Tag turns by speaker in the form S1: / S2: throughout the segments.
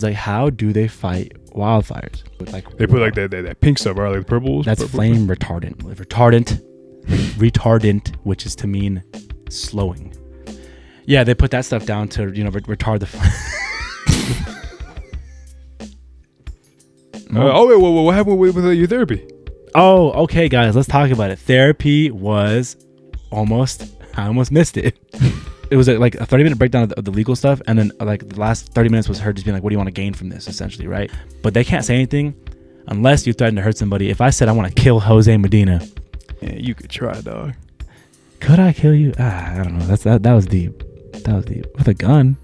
S1: Like, how do they fight wildfires? Like,
S2: they put like that pink stuff, right? Like purple.
S1: That's
S2: purple.
S1: flame retardant. Retardant, which is to mean slowing. Yeah, they put that stuff down to retard the flame.
S2: Wait, what happened with your therapy?
S1: Oh, okay, guys, let's talk about it. Therapy was I almost missed it. It was like a 30-minute breakdown of the legal stuff, and then like the last 30 minutes was her just being like, what do you want to gain from this, essentially, right? But they can't say anything unless you threaten to hurt somebody. If I said I want to kill Jose Medina,
S2: yeah, you could try, dog.
S1: Could I kill you? I don't know. That was deep. With a gun.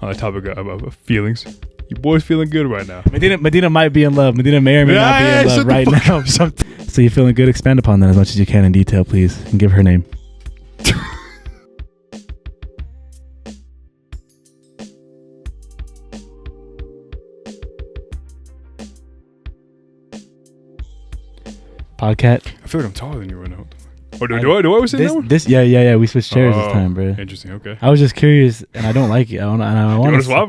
S2: On the topic of feelings, you boys feeling good right now.
S1: Medina might be in love. Medina may or may not be in love right now. So you're feeling good? Expand upon that as much as you can in detail, please, and give her name. Podcat.
S2: I feel like I'm taller than you right now. Or do I always say that?
S1: Yeah. We switched chairs this time, bro.
S2: Interesting. Okay.
S1: I was just curious, and I don't like it. I want to
S2: swap.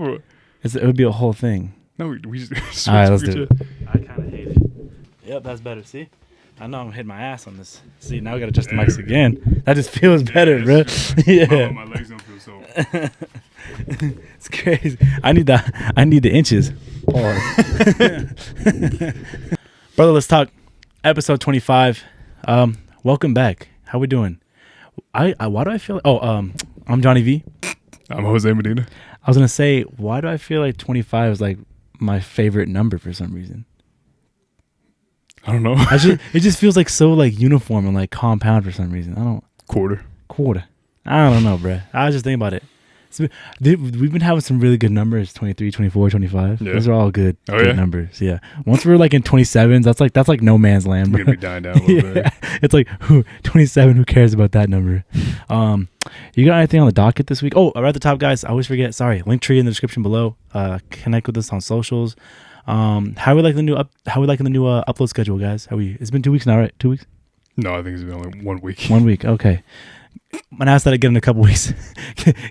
S1: It would be a whole thing.
S2: No, we just
S1: all right, let's do it. I kind of hate it. Yep, that's better. See, I know I'm hitting my ass on this. See, now we gotta adjust the mics again. That just feels better, bro. Yeah.
S2: My legs don't feel so.
S1: It's crazy. I need the inches. Brother, let's talk. Episode 25. Welcome back. How we doing? Why do I feel? I'm Johnny V.
S2: I'm Jose Medina.
S1: I was gonna say, why do I feel like 25 is like my favorite number for some reason?
S2: I don't know.
S1: It just feels like so like uniform and like compound for some reason. I don't.
S2: Quarter.
S1: I don't know, bro. I was just thinking about it. We've been having some really good numbers, 23, 24, 25.
S2: Yeah.
S1: Those are all good
S2: yeah?
S1: numbers. Yeah. Once we're like in 27s, that's like no man's land, bro.
S2: We're gonna be dying down a little bit.
S1: It's like 27, who cares about that number? You got anything on the docket this week? Oh, right at the top, guys, I always forget. Sorry. Link tree in the description below. Connect with us on socials. How we like the new upload schedule, guys? It's been 2 weeks now, right? 2 weeks?
S2: No, I think it's been only 1 week.
S1: 1 week, okay. I'm gonna ask that again in a couple weeks.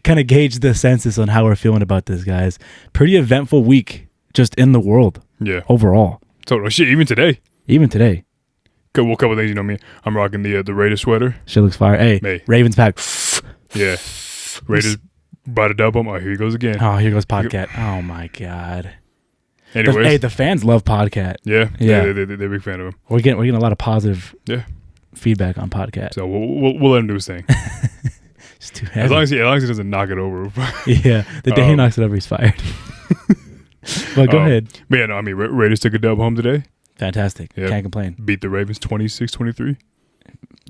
S1: Kind of gauge the census on how we're feeling about this, guys. Pretty eventful week just in the world.
S2: Yeah.
S1: Overall.
S2: Total shit. Even today.
S1: Couple
S2: things, you know me. I'm rocking the Raiders sweater.
S1: Shit looks fire. Hey. Ravens pack.
S2: Yeah. Raiders brought a dub on. Oh, here he goes again.
S1: Oh, here goes Podcat. Oh my god.
S2: Anyways,
S1: the fans love Podcat.
S2: Yeah. They're a big fan of him.
S1: We're getting a lot of positive.
S2: Yeah.
S1: Feedback on Podcat.
S2: So we'll let him do his thing.
S1: It's too heavy.
S2: As long as he doesn't knock it over.
S1: Yeah, the day he knocks it over, he's fired. But go ahead.
S2: But yeah, no, I mean, Raiders took a dub home today.
S1: Fantastic. Yeah. Can't complain.
S2: Beat the Ravens 26-23.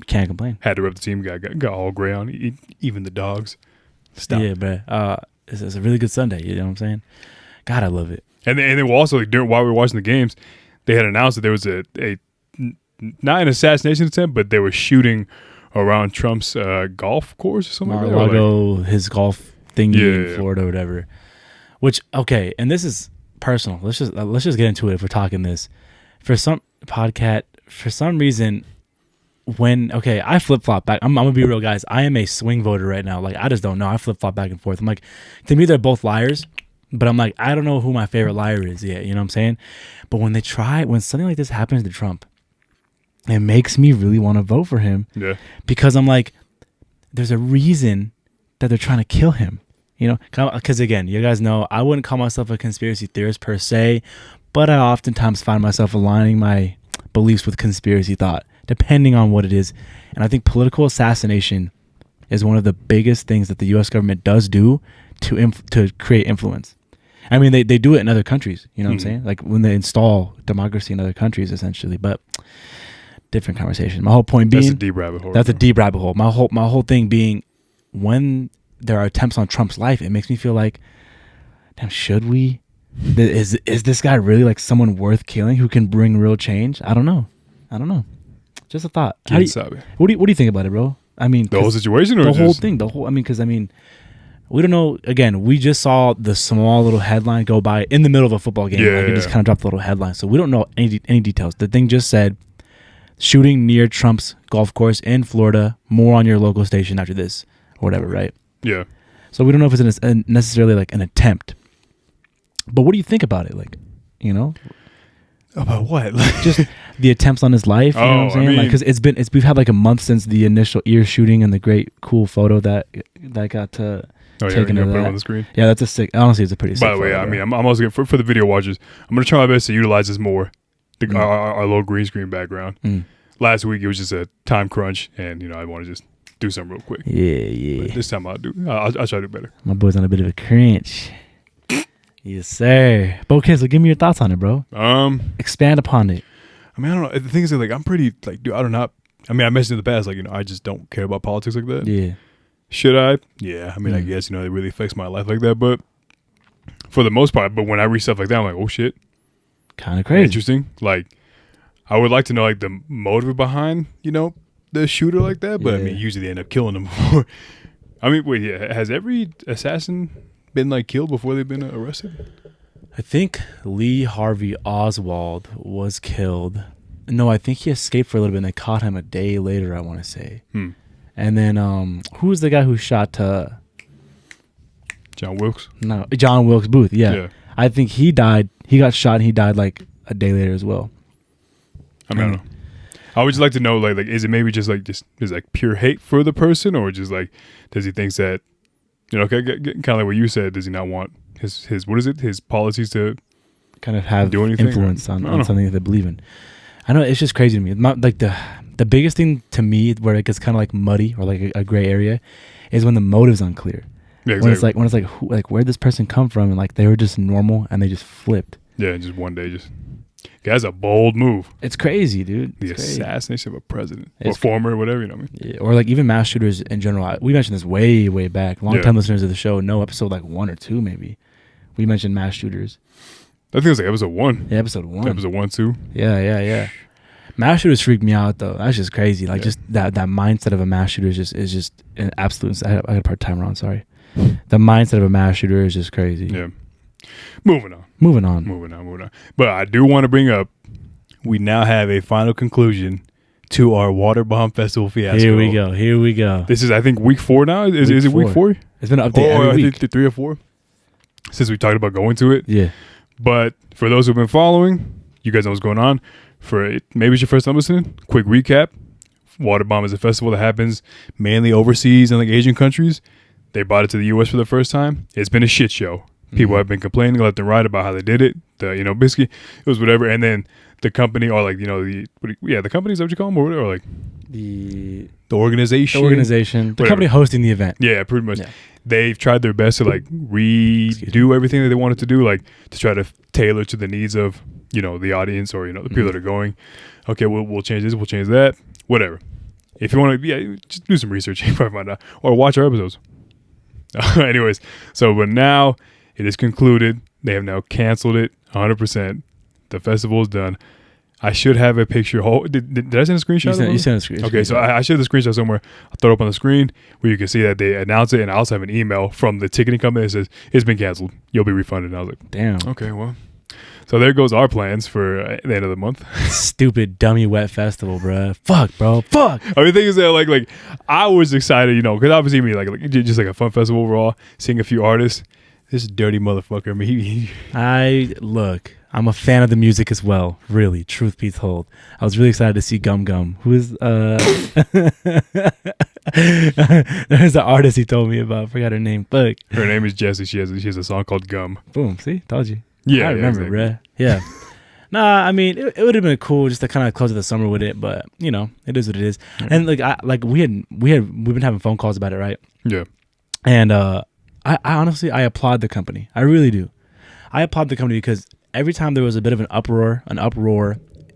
S1: Can't complain.
S2: Had to rep the team. Got all gray on. Even the dogs.
S1: Stop. Yeah, bro. It's a really good Sunday. You know what I'm saying? God, I love it.
S2: And then we'll also, while we were watching the games, they had announced that there was a not an assassination attempt, but they were shooting around Trump's golf course or something like that.
S1: Mar-a-Lago, his golf thingy in Florida or whatever. Which, okay, and this is personal. Let's just get into it if we're talking this. For some reason, I flip-flop back. I'm going to be real, guys. I am a swing voter right now. Like, I just don't know. I flip-flop back and forth. I'm like, to me, they're both liars. But I'm like, I don't know who my favorite liar is yet. You know what I'm saying? But when something like this happens to Trump, it makes me really want to vote for him.
S2: Yeah.
S1: Because I'm like, there's a reason that they're trying to kill him. You know? Because again, you guys know, I wouldn't call myself a conspiracy theorist per se, but I oftentimes find myself aligning my beliefs with conspiracy thought, depending on what it is. And I think political assassination is one of the biggest things that the U.S. government does do to create influence. I mean, they do it in other countries. You know what I'm saying? Like when they install democracy in other countries, essentially. But different conversation. My whole point being,
S2: that's a deep rabbit hole.
S1: That's a deep rabbit hole. My whole thing being, when there are attempts on Trump's life, it makes me feel like, damn, should we? Is this guy really like someone worth killing who can bring real change? I don't know. Just a thought. What do you think about it, bro? I mean,
S2: the whole situation, or
S1: the whole thing, because we don't know. Again, we just saw the small little headline go by in the middle of a football game. It just kind of dropped the little headline, so we don't know any details. The thing just said, shooting near Trump's golf course in Florida. More on your local station after this, or whatever, right?
S2: Yeah.
S1: So we don't know if it's necessarily like an attempt. But what do you think about it? Like, you know,
S2: about what?
S1: just the attempts on his life. You know what I'm saying? Like, because we've had like a month since the initial ear shooting and the great cool photo that got taken.
S2: Put it on the screen.
S1: Yeah, that's a sick. Honestly, it's a pretty sick.
S2: By the way,
S1: photo,
S2: I mean, I'm also gonna, for the video watchers, I'm gonna try my best to utilize this more. Our little green screen background. Last week it was just a time crunch, and I want to just do something real quick.
S1: Yeah.
S2: But this time I'll try to do better.
S1: My boy's on a bit of a crunch. Yes, sir. But okay, so give me your thoughts on it, bro.
S2: Expand
S1: upon it.
S2: I mean, I don't know. The thing is, like, I'm pretty, like, dude, I don't know. I mean, I mentioned in the past, like, I just don't care about politics like that.
S1: Yeah.
S2: Should I? Yeah. I mean, I guess, it really affects my life like that. But for the most part, when I read stuff like that, I'm like, oh, shit.
S1: Kind of crazy.
S2: Interesting. Like, I would like to know, like, the motive behind, the shooter like that. But, I mean, usually they end up killing them before. I mean, wait, has every assassin been, like, killed before they've been arrested?
S1: I think Lee Harvey Oswald was killed. No, I think he escaped for a little bit and they caught him a day later, I want to say. And then who was the guy who shot
S2: John Wilkes?
S1: No, John Wilkes Booth. Yeah. I think he died. He got shot and he died like a day later as well.
S2: I mean, I don't know. I would just like to know, like is it maybe just is like pure hate for the person, or just like does he think that kind of like what you said, does he not want his what is it, his policies to
S1: kind of have
S2: do anything,
S1: influence on something that they believe in? I know, it's just crazy to me. Like the biggest thing to me where it gets kind of like muddy or like a gray area is when the motive's unclear.
S2: Yeah, exactly.
S1: When it's like where'd this person come from, and like they were just normal and they just flipped.
S2: Yeah, just one day that's a bold move.
S1: It's crazy, dude.
S2: The assassination of a president or former, whatever, you know what I mean?
S1: Yeah, or like even mass shooters in general. We mentioned this way back. Long-time listeners of the show know episode like 1 or 2 maybe. We mentioned mass shooters.
S2: I think it was like episode 1.
S1: Yeah, episode 1.
S2: Episode 1, 2.
S1: Yeah. Mass shooters freak me out though. That's just crazy. Like just that mindset of a mass shooter is just an absolute. I got to put a timer on. Sorry. The mindset of a mass shooter is just crazy.
S2: Yeah. Moving on. But I do want to bring up, we now have a final conclusion to our water bomb festival fiasco.
S1: Here we go.
S2: This is, I think, week 4 now. Is it week 4?
S1: It's been an update every week.
S2: I think 3 or 4 since we talked about going to it.
S1: Yeah.
S2: But for those who've been following, you guys know what's going on. For maybe it's your first time listening, quick recap. Water bomb is a festival that happens mainly overseas in like Asian countries. They brought it to the U.S. for the first time. It's been a shit show. People have been complaining left and right about how they did it. Basically, it was whatever. And then the company, or like, the company, is that what you call them? Or like the organization.
S1: The company hosting the event.
S2: Yeah, pretty much. Yeah. They've tried their best to like redo everything that they wanted to do, like to try to tailor to the needs of, the audience or, the people that are going. Okay, we'll change this, we'll change that, whatever. If you want to, just do some research, you probably find out, or watch our episodes. Anyways, but now it is concluded. They have now canceled it 100%. The festival is done. I should have a picture. Did I send a screenshot?
S1: You sent a screenshot.
S2: Okay, so I should have the screenshot somewhere. I'll throw it up on the screen where you can see that they announced it, and I also have an email from the ticketing company that says it's been canceled. You'll be refunded. And I was like,
S1: damn.
S2: Okay, well. So there goes our plans for the end of the month.
S1: Stupid dummy wet festival, bro. Fuck, bro. Fuck.
S2: I mean, the thing is that like I was excited, because obviously me like just like a fun festival overall, seeing a few artists. This dirty motherfucker. I mean,
S1: I'm a fan of the music as well. Really, truth be told, I was really excited to see Gum Gum. Who is there's an artist he told me about. I forgot her name. Fuck.
S2: Her name is Jessie. She has a song called Gum.
S1: Boom. See, told you.
S2: Yeah,
S1: I remember, bruh. Yeah. Nah, I mean, it would have been cool just to kind of close the summer with it, but it is what it is. And like we've been having phone calls about it, right?
S2: Yeah.
S1: And I honestly, I applaud the company. I really do. I applaud the company because every time there was a bit of an uproar,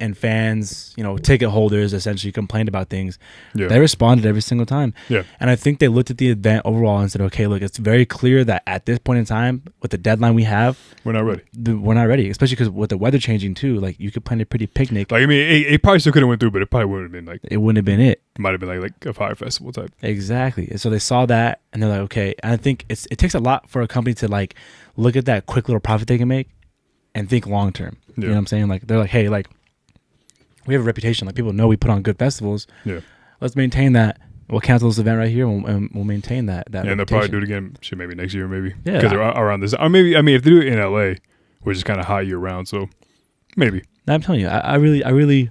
S1: and fans, ticket holders essentially complained about things, they responded every single time.
S2: Yeah.
S1: And I think they looked at the event overall and said, okay, look, it's very clear that at this point in time, with the deadline we have,
S2: we're not ready.
S1: We're not ready, especially because with the weather changing too. Like, you could plan a pretty picnic.
S2: Like, I mean, it probably still could have went through, but it probably wouldn't have been like.
S1: It wouldn't have been it.
S2: It might have been like a fire festival type.
S1: Exactly. And so they saw that and they're like, okay. And I think it takes a lot for a company to like look at that quick little profit they can make and think long term. Yeah. You know what I'm saying? Like, they're like, hey, like, we have a reputation. Like, people know we put on good festivals.
S2: Yeah.
S1: Let's maintain that. we'll cancel this event right here, and we'll maintain that.
S2: Yeah, and they'll probably do it again. Shit, maybe next year, maybe.
S1: Yeah,
S2: because they're around this. Or maybe if they do it in LA, which is kind of hot year round, so maybe.
S1: I'm telling you, I really,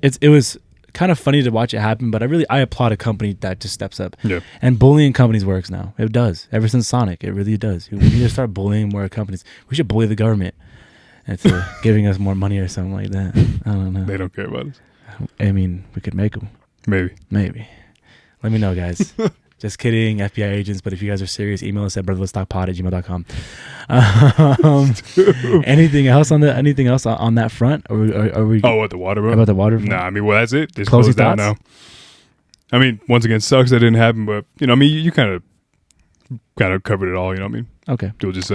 S1: it was kind of funny to watch it happen, but I applaud a company that just steps up.
S2: Yeah.
S1: And bullying companies works now. It does. Ever since Sonic, it really does. We need to start bullying more companies. We should bully the government into giving us more money or something like that. I don't know.
S2: They don't care about us.
S1: I mean, we could make them.
S2: Maybe.
S1: Let me know, guys. Just kidding, FBI agents. But if you guys are serious, email us at brotherlesstalkpod@gmail.com. Anything else on that front? Are we?
S2: Oh, what, the water, bro?
S1: About the water?
S2: Nah, I mean, well, that's it. This
S1: Closing
S2: closed down
S1: thoughts?
S2: now. I mean, once again, sucks that didn't happen, but you kind of covered it all. You know what I mean?
S1: Okay.
S2: We'll just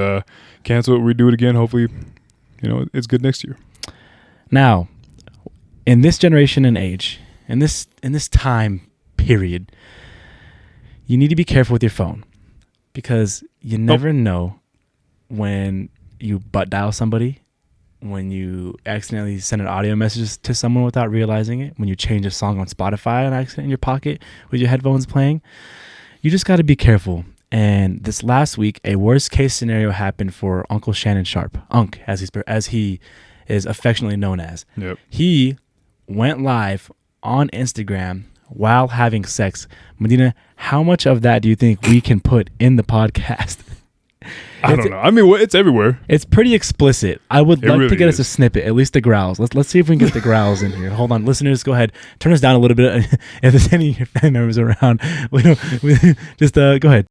S2: cancel it, redo it again. Hopefully, it's good next year.
S1: Now, in this generation and age, in this time period, you need to be careful with your phone, because you never know when you butt dial somebody, when you accidentally send an audio message to someone without realizing it, when you change a song on Spotify on accident in your pocket with your headphones playing. You just got to be careful. And this last week, a worst case scenario happened for Uncle Shannon Sharp, Unc, as he is affectionately known as.
S2: Yep.
S1: He went live on Instagram while having sex. Medina, how much of that do you think we can put in the podcast?
S2: I don't know. I mean, it's everywhere.
S1: It's pretty explicit. I would like
S2: really
S1: to get us
S2: is.
S1: a snippet, at least the growls. Let's see if we can get the growls in here. Hold on, listeners, go ahead. Turn us down a little bit if there's any of your family members around. Just go ahead.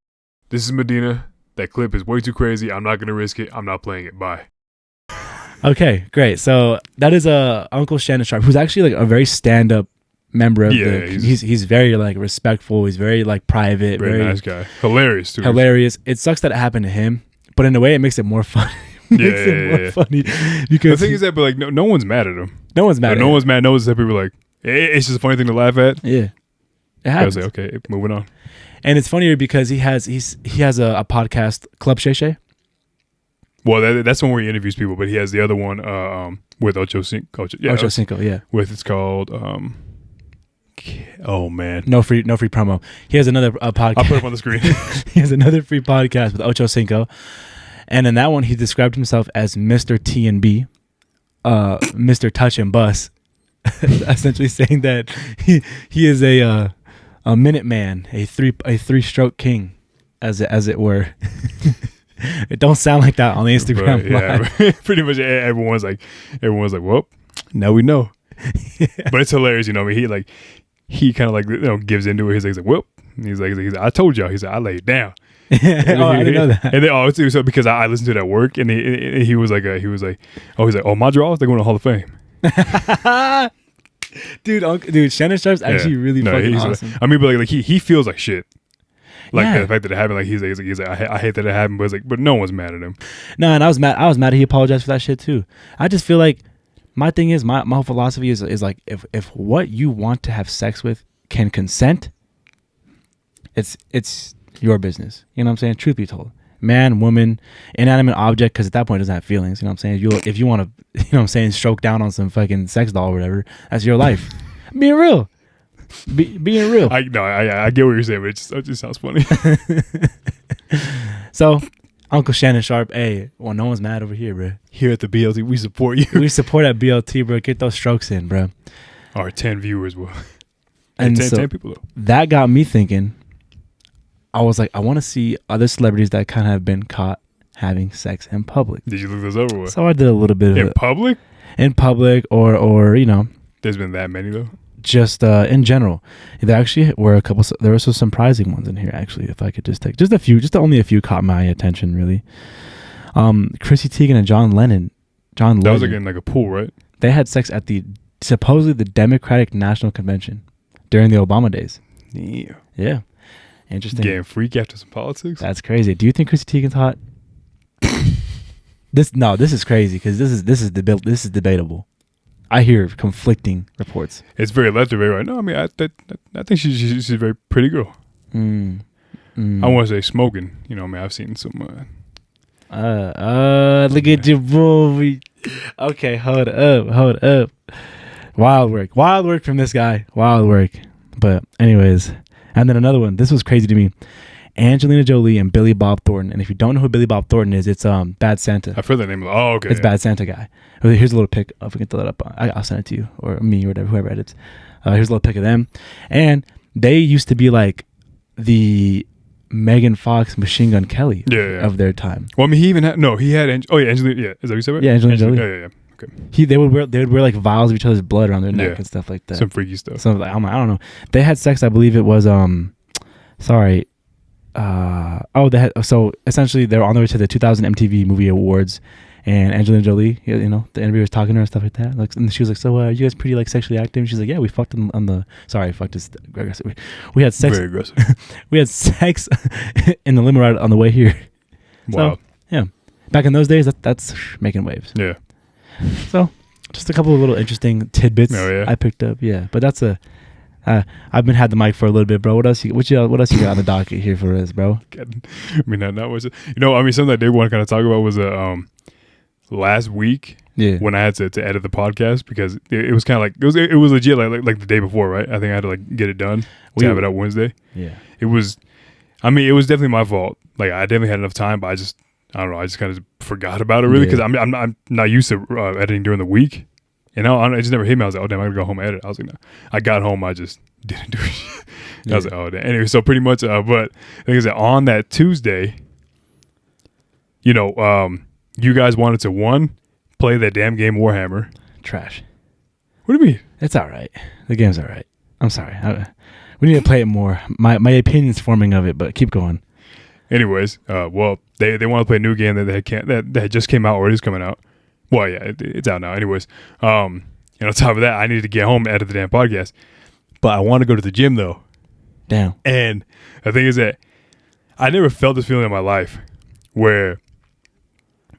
S2: This is Medina. That clip is way too crazy. I'm not going to risk it. I'm not playing it. Bye.
S1: Okay, great. So that is Uncle Shannon Sharp, who's actually like a very stand-up member of he's very like respectful. He's very like private.
S2: Very nice guy. Hilarious too.
S1: Hilarious. It sucks that it happened to him, but in a way it makes it more fun. Funny because
S2: the thing is that, but like no one's mad at him.
S1: No one's mad.
S2: Like, no one's mad. No one's that people are like, it's just a funny thing to laugh at.
S1: Yeah, it happens.
S2: I was like, okay, moving on.
S1: And it's funnier because he has a podcast, Club Shay Shay.
S2: Well, that's one where he interviews people, but he has the other one with Ocho Cinco.
S1: Ocho Cinco, yeah.
S2: It's called oh man,
S1: no free promo. He has another podcast.
S2: I'll put it on the screen.
S1: He has another free podcast with Ocho Cinco, and in that one he described himself as Mr. T and B, Mr. Touch and Bus, essentially saying that he is a minute man, a three stroke king, as it were. It don't sound like that on the Instagram.
S2: But, yeah, pretty much everyone's like, well, now we know. Yeah. But it's hilarious, I mean, he kind of like gives into it. He's like, well, he's like, I told y'all. He's like, I laid it down.
S1: I didn't know that.
S2: And then so because I listened to that work, and he was like, oh, my draws, they're going to Hall of Fame.
S1: Dude, Shannon Sharp's actually really fucking awesome.
S2: I mean, but like he feels like shit. Like the fact that it happened, like he's like, I hate that it happened, but no one's mad at him.
S1: No, and I was mad he apologized for that shit too. I just feel like my thing is my whole philosophy is like if what you want to have sex with can consent, it's your business. You know what I'm saying? Truth be told, man, woman, inanimate object, because at that point it doesn't have feelings. You know what I'm saying? If you want to, you know what I'm saying, stroke down on some fucking sex doll or whatever, that's your life. Being real. Being real.
S2: I get what you're saying, but it just sounds funny.
S1: So, Uncle Shannon Sharp, hey, well, no one's mad over here, bro.
S2: Here at the BLT, we support you.
S1: We support that BLT, bro. Get those strokes in, bro.
S2: Our 10 viewers will.
S1: And
S2: 10 people, though.
S1: That got me thinking. I was like, I want to see other celebrities that kind of have been caught having sex in public.
S2: Did you look this over?
S1: So I did a little bit of
S2: in public?
S1: In public, or
S2: There's been that many, though?
S1: Just in general. There actually were there were some surprising ones in here, actually, if I could just take only a few caught my attention, really. Chrissy Teigen and John Lennon. That
S2: was like in like a pool, right?
S1: They had sex at supposedly the Democratic National Convention during the Obama days. Yeah. Interesting.
S2: Getting freak after some politics?
S1: That's crazy. Do you think Chrissy Teigen's hot? This is crazy because this is debatable. I hear conflicting reports.
S2: It's very left of it right now. I mean, I think she's a very pretty girl. I want to say smoking. I mean, I've seen some.
S1: Look at your boy. Okay, hold up. Wild work from this guy. Wild work. But anyways, And then another one. This was crazy to me. Angelina Jolie and Billy Bob Thornton. And if you don't know who Billy Bob Thornton is, it's Bad Santa.
S2: I've heard the name. Oh, okay.
S1: It's Bad Santa guy. Here's a little pic. If we can throw that up, I'll send it to you or me or whatever, whoever edits. Here's a little pic of them, and they used to be like the Megan Fox, Machine Gun Kelly of their time.
S2: Well, I mean, he even had Angelina. Yeah, is that what you said? Right?
S1: Yeah, Angelina Jolie.
S2: Yeah.
S1: Okay. They would wear like vials of each other's blood around their neck and stuff like that.
S2: Some freaky stuff.
S1: So like, I don't know. They had sex. I believe it was sorry. They had, so essentially they were on their way to the 2000 MTV Movie Awards, and Angelina Jolie, the interviewer was talking to her and stuff like that. Like, and she was like, "So, are you guys pretty like sexually active?" And she's like, "Yeah, we fucked on the." Sorry, fucked is aggressive. We had sex.
S2: Very aggressive.
S1: We had sex in the limo ride on the way here.
S2: Wow.
S1: So, yeah, back in those days, that's making waves.
S2: Yeah.
S1: So, just a couple of little interesting tidbits I picked up. Yeah, but that's I've been had the mic for a little bit, bro. What else you got on the docket here for us, bro?
S2: I mean, not much. Something I did want to kind of talk about was last week when I had to edit the podcast, because it was kind of like it was legit like the day before, right? I think I had to like get it done to have it out Wednesday.
S1: Yeah,
S2: it was definitely my fault. Like, I definitely had enough time, but I don't know, I just kind of forgot about it really, because I'm not used to editing during the week. It just never hit me. I was like, oh damn, I'm gonna go home and edit. I was like, no. I got home, I just didn't do it. I was like, oh damn. Anyway, so pretty much but the thing is that on that Tuesday, you guys wanted to play that damn game Warhammer.
S1: Trash.
S2: What do you mean?
S1: It's all right. The game's all right. I'm sorry. We need to play it more. My opinion's forming of it, but keep going.
S2: Anyways, they want to play a new game that just came out or is coming out. Well, yeah, it's out now. Anyways, on top of that, I needed to get home and edit the damn podcast. But I want to go to the gym though.
S1: Damn.
S2: And the thing is that I never felt this feeling in my life where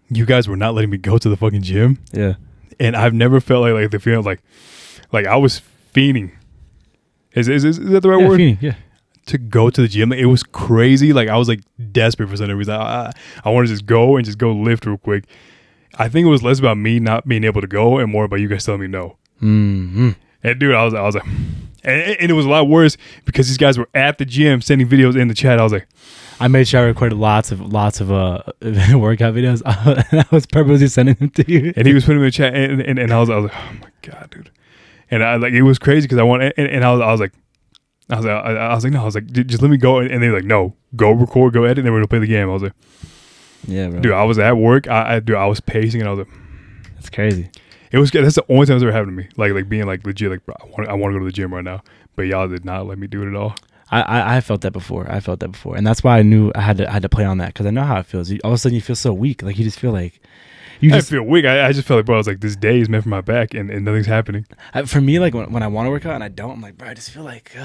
S2: you guys were not letting me go to the fucking gym.
S1: Yeah.
S2: And I've never felt like the feeling like I was fiending. Is that the right word?
S1: Fiending, yeah.
S2: To go to the gym. It was crazy. Like, I was like desperate for some reason. I want to just go lift real quick. I think it was less about me not being able to go and more about you guys telling me no.
S1: Mm-hmm.
S2: And dude, I was like, and it was a lot worse because these guys were at the gym sending videos in the chat. I was like,
S1: I made sure I recorded lots of workout videos. I was purposely sending them to you.
S2: And he was putting them in the chat, and I was like, oh my god, dude. And I like, it was crazy because I was like, just let me go. And they were like, no, go record, go edit, and then we're gonna play the game. I was like,
S1: yeah, bro.
S2: Dude, I was at work. I was pacing, and I was like,
S1: that's crazy.
S2: It was good. That's the only time it's ever happened to me. Like being like legit, like, bro, I want to go to the gym right now, but y'all did not let me do it at all.
S1: I felt that before. And that's why I knew I had to play on that, because I know how it feels. All of a sudden you feel so weak. Like, you just feel like
S2: I feel weak. I just felt like, bro, I was like, this day is meant for my back, and nothing's happening.
S1: For me, like when I want to work out and I don't, I'm like, bro, I just feel like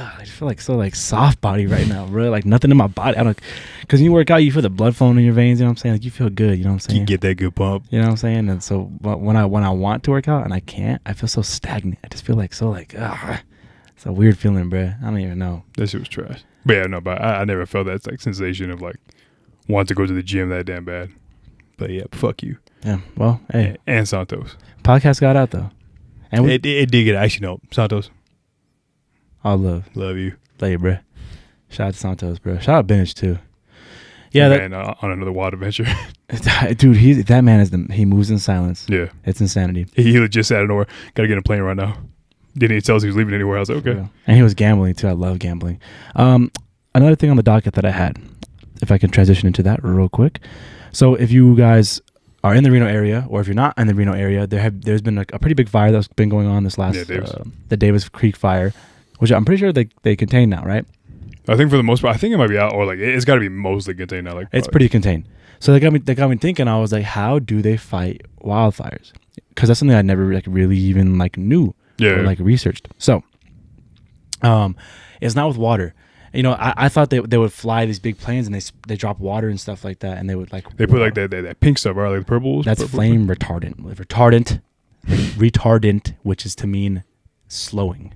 S1: so like soft body right now, bro. Like nothing in my body. I don't, because when you work out, you feel the blood flowing in your veins. You know what I'm saying? Like, you feel good. You know what I'm saying?
S2: You get that good pump.
S1: You know what I'm saying? And so when I want to work out and I can't, I feel so stagnant. I just feel like it's a weird feeling, bro. I don't even know.
S2: That shit was trash. But yeah, no, but I never felt that like sensation of like wanting to go to the gym that damn bad. But yeah, fuck you.
S1: Yeah, well, hey.
S2: And Santos.
S1: Podcast got out, though. And
S2: it did get out. Actually, no. Santos.
S1: All love.
S2: Love you.
S1: Love you, bro. Shout out to Santos, bro. Shout out Bench, too.
S2: Yeah, man, on another wild adventure.
S1: Dude, that man he moves in silence.
S2: Yeah.
S1: It's insanity.
S2: He just sat nowhere. Got to get in a plane right now. Didn't even tell us he was leaving anywhere. I was like, okay.
S1: Yeah. And he was gambling, too. I love gambling. Another thing on the docket that I had, if I can transition into that real quick. So if you guys are in the Reno area, or if you're not in the Reno area, there's been a pretty big fire that's been going on this last the Davis Creek fire, which I'm pretty sure they contain now, right?
S2: I think for the most part, I think it might be out, or like it's got to be mostly contained now. Like,
S1: it's pretty contained. So they got me thinking. I was like, how do they fight wildfires? Because that's something I never like really even like knew or like researched. So, it's not with water. You know, I thought they would fly these big planes and they drop water and stuff like that, and they would like
S2: they put like that pink stuff, right? Like the purple.
S1: That's
S2: purple
S1: flame retardant, which is to mean slowing.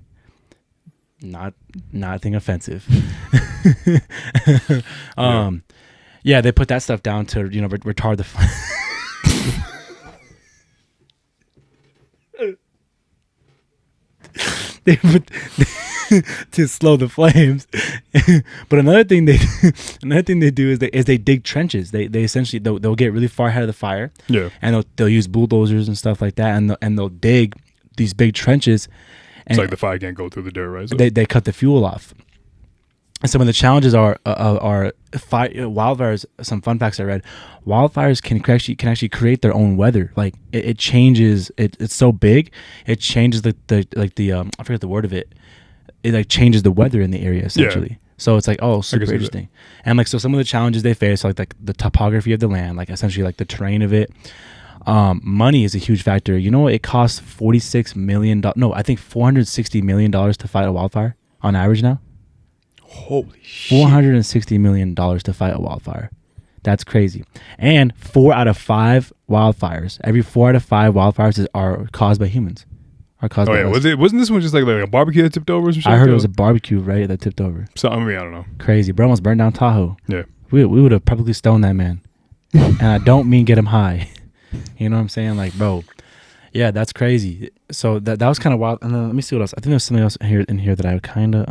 S1: Nothing offensive. Yeah, they put that stuff down to retard the flame. to slow the flames. But another thing they do is they dig trenches. They essentially they'll get really far ahead of the fire.
S2: Yeah.
S1: And they'll use bulldozers and stuff like that, and they'll dig these big trenches. And
S2: It's like the fire can't go through the dirt, right? So.
S1: they cut the fuel off. And some of the challenges are wildfires. Some fun facts I read: wildfires can actually create their own weather. Like it changes. It's so big, it changes the I forget the word of it. It like changes the weather in the area essentially. Yeah. So it's like super interesting. And like so some of the challenges they face, like the topography of the land, like essentially like the terrain of it. Money is a huge factor. You know what? It costs $46 million. No, I think $460 million to fight a wildfire on average now.
S2: Holy shit.
S1: $460 million to fight a wildfire. That's crazy. And 4 out of 5 wildfires, every 4 out of 5 wildfires are caused by humans.
S2: Wasn't this one just like a barbecue that tipped over or some shit?
S1: I heard it was a barbecue, right, that tipped over.
S2: So I mean, I don't know.
S1: Crazy. Bro almost burned down Tahoe.
S2: Yeah.
S1: We would have probably stoned that man. And I don't mean get him high. You know what I'm saying? Like, bro. Yeah, that's crazy. So that was kind of wild. And then let me see what else. I think there's something else in here that I kind of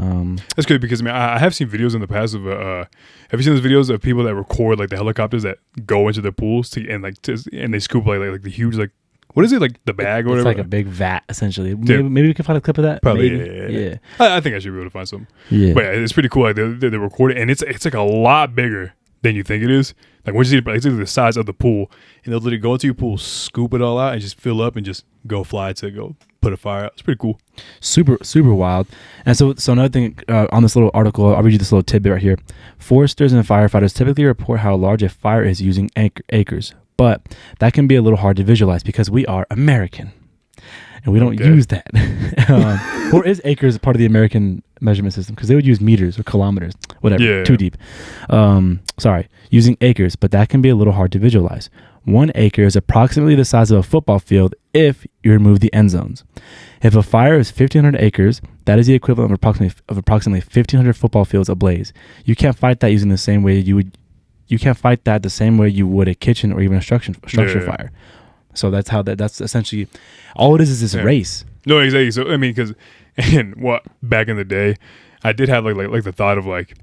S2: That's good because I mean I have seen videos in the past of have you seen those videos of people that record like the helicopters that go into their pools and they scoop like the huge like what is it, like the bag or whatever?
S1: It's like a big vat essentially. Maybe we can find a clip of that.
S2: Probably.
S1: Yeah.
S2: I think I should be able to find some.
S1: Yeah.
S2: But yeah, it's pretty cool. Like they record it and it's like a lot bigger than you think it is. Like once you see it's like the size of the pool, and they'll literally go into your pool, scoop it all out, and just fill up and just go fly to go put a fire out. It's pretty cool.
S1: Super wild. And so another thing on this little article, I'll read you this little tidbit right here. Foresters and firefighters typically report how large a fire is using acres, but that can be a little hard to visualize because we are American. And we don't use that. Or is acres part of the American measurement system? Because they would use meters or kilometers, whatever.
S2: Yeah.
S1: Too deep. Using acres, but that can be a little hard to visualize. 1 acre is approximately the size of a football field if you remove the end zones. If a fire is 1,500 acres, that is the equivalent of approximately 1,500 football fields ablaze. You can't fight that using the same way you would. You can't fight that the same way you would a kitchen or even a structure fire. So that's essentially all it is this race.
S2: No, exactly. So I mean, because back in the day, I did have like the thought of like,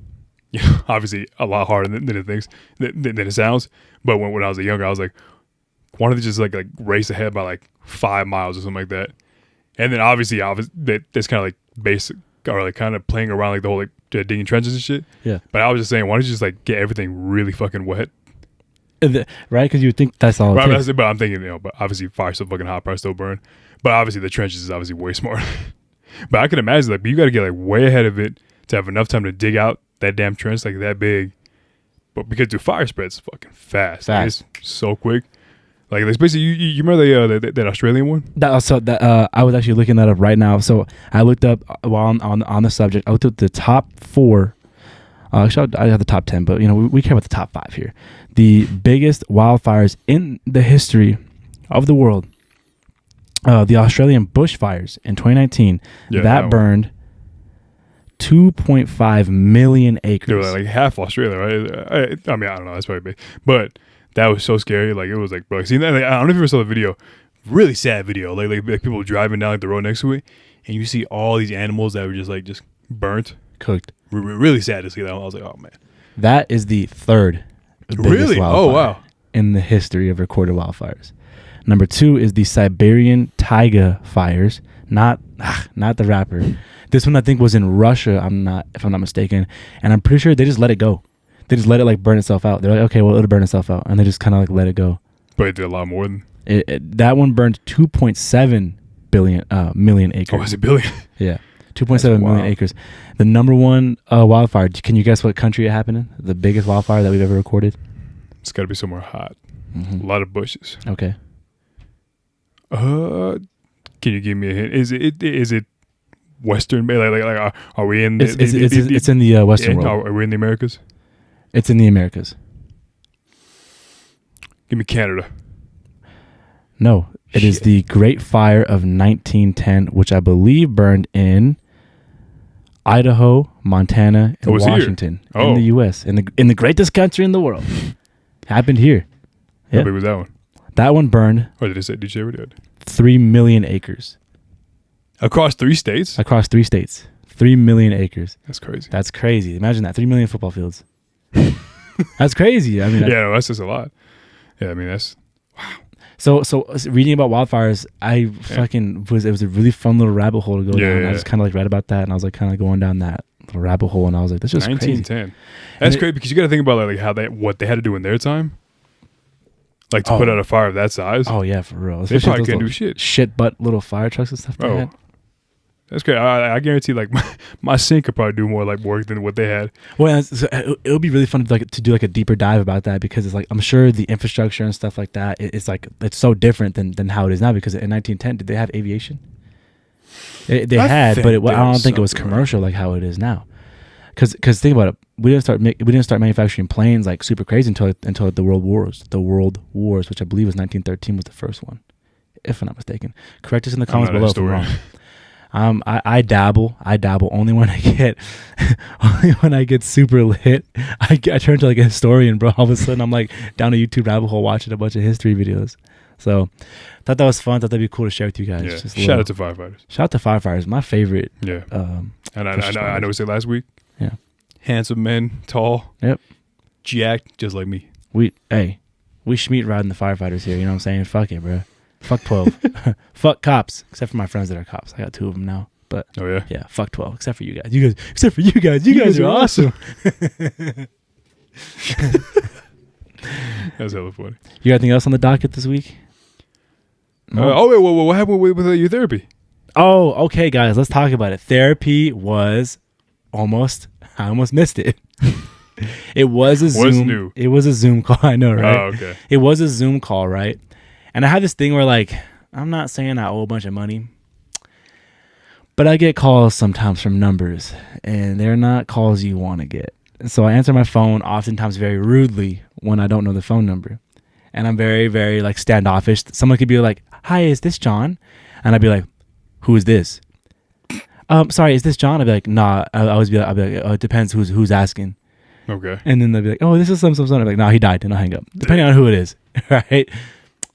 S2: you know, obviously a lot harder than it thinks than it sounds. But when I was younger, I was like, wanted to just like race ahead by like 5 miles or something like that. And then obviously that's kind of like basic or like kind of playing around like the whole like digging trenches and shit.
S1: Yeah.
S2: But I was just saying, why don't you just like get everything really fucking wet?
S1: Right, because you would think that's all.
S2: Right, but I'm thinking, you know, but obviously fire's so fucking hot, probably still burn. But obviously the trenches is obviously way smarter. But I can imagine like, you got to get like way ahead of it to have enough time to dig out that damn trench like that big. But because the fire spreads fucking fast. Like, it's so quick. Like it's basically you remember that Australian one?
S1: I was actually looking that up right now. So I looked up while on the subject. I looked up the top 4. Actually, I have the top 10, but you know we care about the top 5 here. The biggest wildfires in the history of the world. The Australian bushfires in 2019 that burned 2.5 million acres.
S2: They were like half Australia, right? I mean, I don't know. That's probably big, but that was so scary. Like it was like, bro. See, like, I don't know if you ever saw the video. Really sad video. Like people driving down like the road next to it, and you see all these animals that were just burnt,
S1: cooked.
S2: Really sad to see that. I was like, oh man.
S1: That is the 3rd biggest wildfire in the history of recorded wildfires. Number 2 is the Siberian taiga fires. Not the rapper. This one I think was in Russia. If I'm not mistaken, and I'm pretty sure they just let it go. They just let it like burn itself out. They're like, okay, well it'll burn itself out, and they just kind of like let it go.
S2: But it did a lot more than
S1: that one burned 2.7 million acres.
S2: Oh, is it billion?
S1: Yeah, 2.7 million acres. The number 1 wildfire. Can you guess what country it happened in? The biggest wildfire that we've ever recorded.
S2: It's got to be somewhere hot.
S1: Mm-hmm.
S2: A lot of bushes.
S1: Okay.
S2: Can you give me a hint? Is it Western? Like are we in?
S1: It's in the Western world.
S2: Are we in the Americas?
S1: It's in the Americas.
S2: Give me Canada.
S1: No, it is the Great Fire of 1910, which I believe burned in Idaho, Montana, and Washington in the U.S. in the greatest country in the world. Happened here.
S2: How big was that one?
S1: That one burned.
S2: Or did you say
S1: 3 million acres.
S2: Across 3 states?
S1: Across 3 states. 3 million acres.
S2: That's crazy.
S1: That's crazy. Imagine that. 3 million football fields. That's crazy. I mean,
S2: yeah, no, that's just a lot. Yeah, I mean, that's
S1: So reading about wildfires, it was a really fun little rabbit hole to go down. I just kind of like read about that, and I was like kind of going down that little rabbit hole, and I was like, that's just
S2: 1910.
S1: crazy.
S2: That's crazy because you got to think about like how what they had to do in their time, like to put out a fire of that size.
S1: Oh yeah, for real.
S2: They probably can't do shit.
S1: But little fire trucks and stuff. They had.
S2: That's great. I guarantee, like my sink could probably do more like work than what they had.
S1: Well, it would be really fun to do like a deeper dive about that, because it's like I'm sure the infrastructure and stuff like that, it's so different than how it is now. Because in 1910, did they have aviation? They had, but I don't think it was commercial like how it is now. Because think about it, we didn't start manufacturing planes like super crazy until the World Wars, which I believe was 1913 was the first one, if I'm not mistaken. Correct us in the comments below if I'm wrong. I dabble only when I get super lit. I turn to like a historian, bro. All of a sudden I'm like down a YouTube rabbit hole watching a bunch of history videos. So thought that was fun. Thought that'd be cool to share with you guys.
S2: Yeah.
S1: Just
S2: Shout out to firefighters.
S1: Shout out to firefighters. My favorite.
S2: Yeah. And I know we said last week.
S1: Yeah.
S2: Handsome men, tall.
S1: Yep.
S2: Jacked, just like me.
S1: We schmeat riding the firefighters here. You know what I'm saying? Fuck it, bro. Fuck 12. Fuck cops, except for my friends that are cops. I got 2 of them now. But yeah, fuck 12. Except for you guys. You guys are awesome.
S2: That's hella funny.
S1: You got anything else on the docket this week?
S2: Wait, what happened with your therapy?
S1: Oh, okay, guys, let's talk about it. Therapy was I almost missed it. It was a Zoom.
S2: What's new?
S1: It was a Zoom call. I know, right?
S2: Oh, okay.
S1: It was a Zoom call, right? And I had this thing where, like, I'm not saying I owe a bunch of money, but I get calls sometimes from numbers, and they're not calls you want to get. So I answer my phone oftentimes very rudely when I don't know the phone number. And I'm very, very, like, standoffish. Someone could be like, hi, is this John? And I'd be like, who is this? Sorry, is this John? I'd be like, nah. I'd be like, oh, it depends who's asking.
S2: Okay.
S1: And then they'd be like, oh, this is some. I'd be like, nah, he died. And I'll hang up. Depending on who it is, right?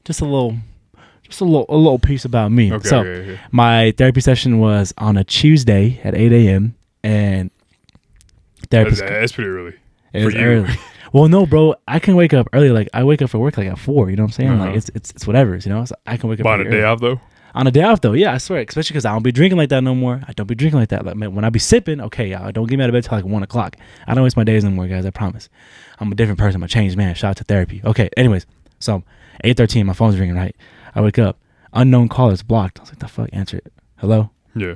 S1: Just a little piece about me.
S2: Okay,
S1: so my therapy session was on a Tuesday at 8 a.m. and therapist.
S2: That's pretty early.
S1: It was early. Well, no, bro, I can wake up early. Like I wake up for work like at 4. You know what I'm saying? Like it's whatever. You know, so I can wake up.
S2: On a day off though.
S1: On a day off though, yeah, I swear. Especially because I don't be drinking like that no more. I don't be drinking like that. Like when I be sipping, okay, y'all, don't get me out of bed till like 1 o'clock. I don't waste my days anymore, guys. I promise. I'm a different person. I'm a changed man. Shout out to therapy. Okay. Anyways, so 8:13, my phone's ringing. Right. I wake up. Unknown caller's blocked. I was like, the fuck? Answer it. Hello?
S2: Yeah.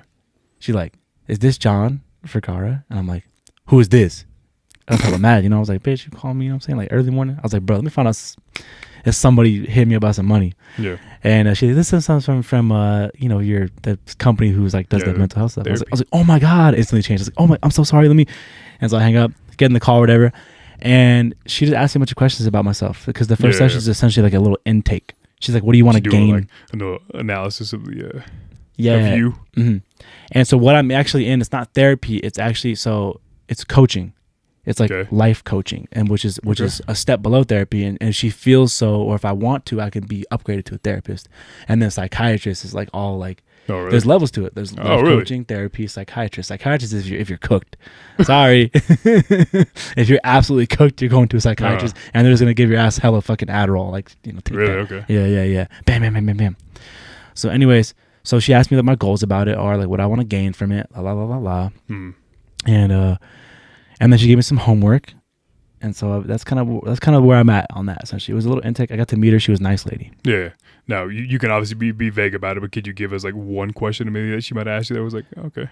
S1: She's like, is this John Vergara? And I'm like, who is this? I was hella mad. You know, I was like, bitch, you call me, you know what I'm saying? Like early morning. I was like, bro, let me find out if somebody hit me about some money.
S2: Yeah.
S1: And she this is something from the company who's like does the mental health stuff. I was like, oh my God, instantly changed. I was like, oh my, I'm so sorry. Let me. And so I hang up, get in the call or whatever. And she just asked me a bunch of questions about myself because the first session is essentially like a little intake. She's like, what do you want to gain?
S2: Like an analysis of the of you.
S1: Mm-hmm. And so what I'm actually in, it's not therapy. It's actually, it's coaching. It's like life coaching, and which is a step below therapy. And if she feels so, or if I want to, I can be upgraded to a therapist. And then psychiatrist is like all like, there's levels to it. There's life coaching, therapy, psychiatrist. Psychiatrist is if you're cooked. Sorry. If you're absolutely cooked, you're going to a psychiatrist and they're just going to give your ass hella fucking Adderall. Like, take that.
S2: Okay.
S1: Yeah. Bam, bam, bam, bam, bam. So anyways, so she asked me like my goals about it or like what I want to gain from it. La, la, la, la, la. And then she gave me some homework. And so that's kind of where I'm at on that. Essentially, it was a little intake. I got to meet her. She was a nice lady.
S2: Yeah. Now you can obviously be vague about it, but could you give us like one question maybe that she might ask you that was like, okay.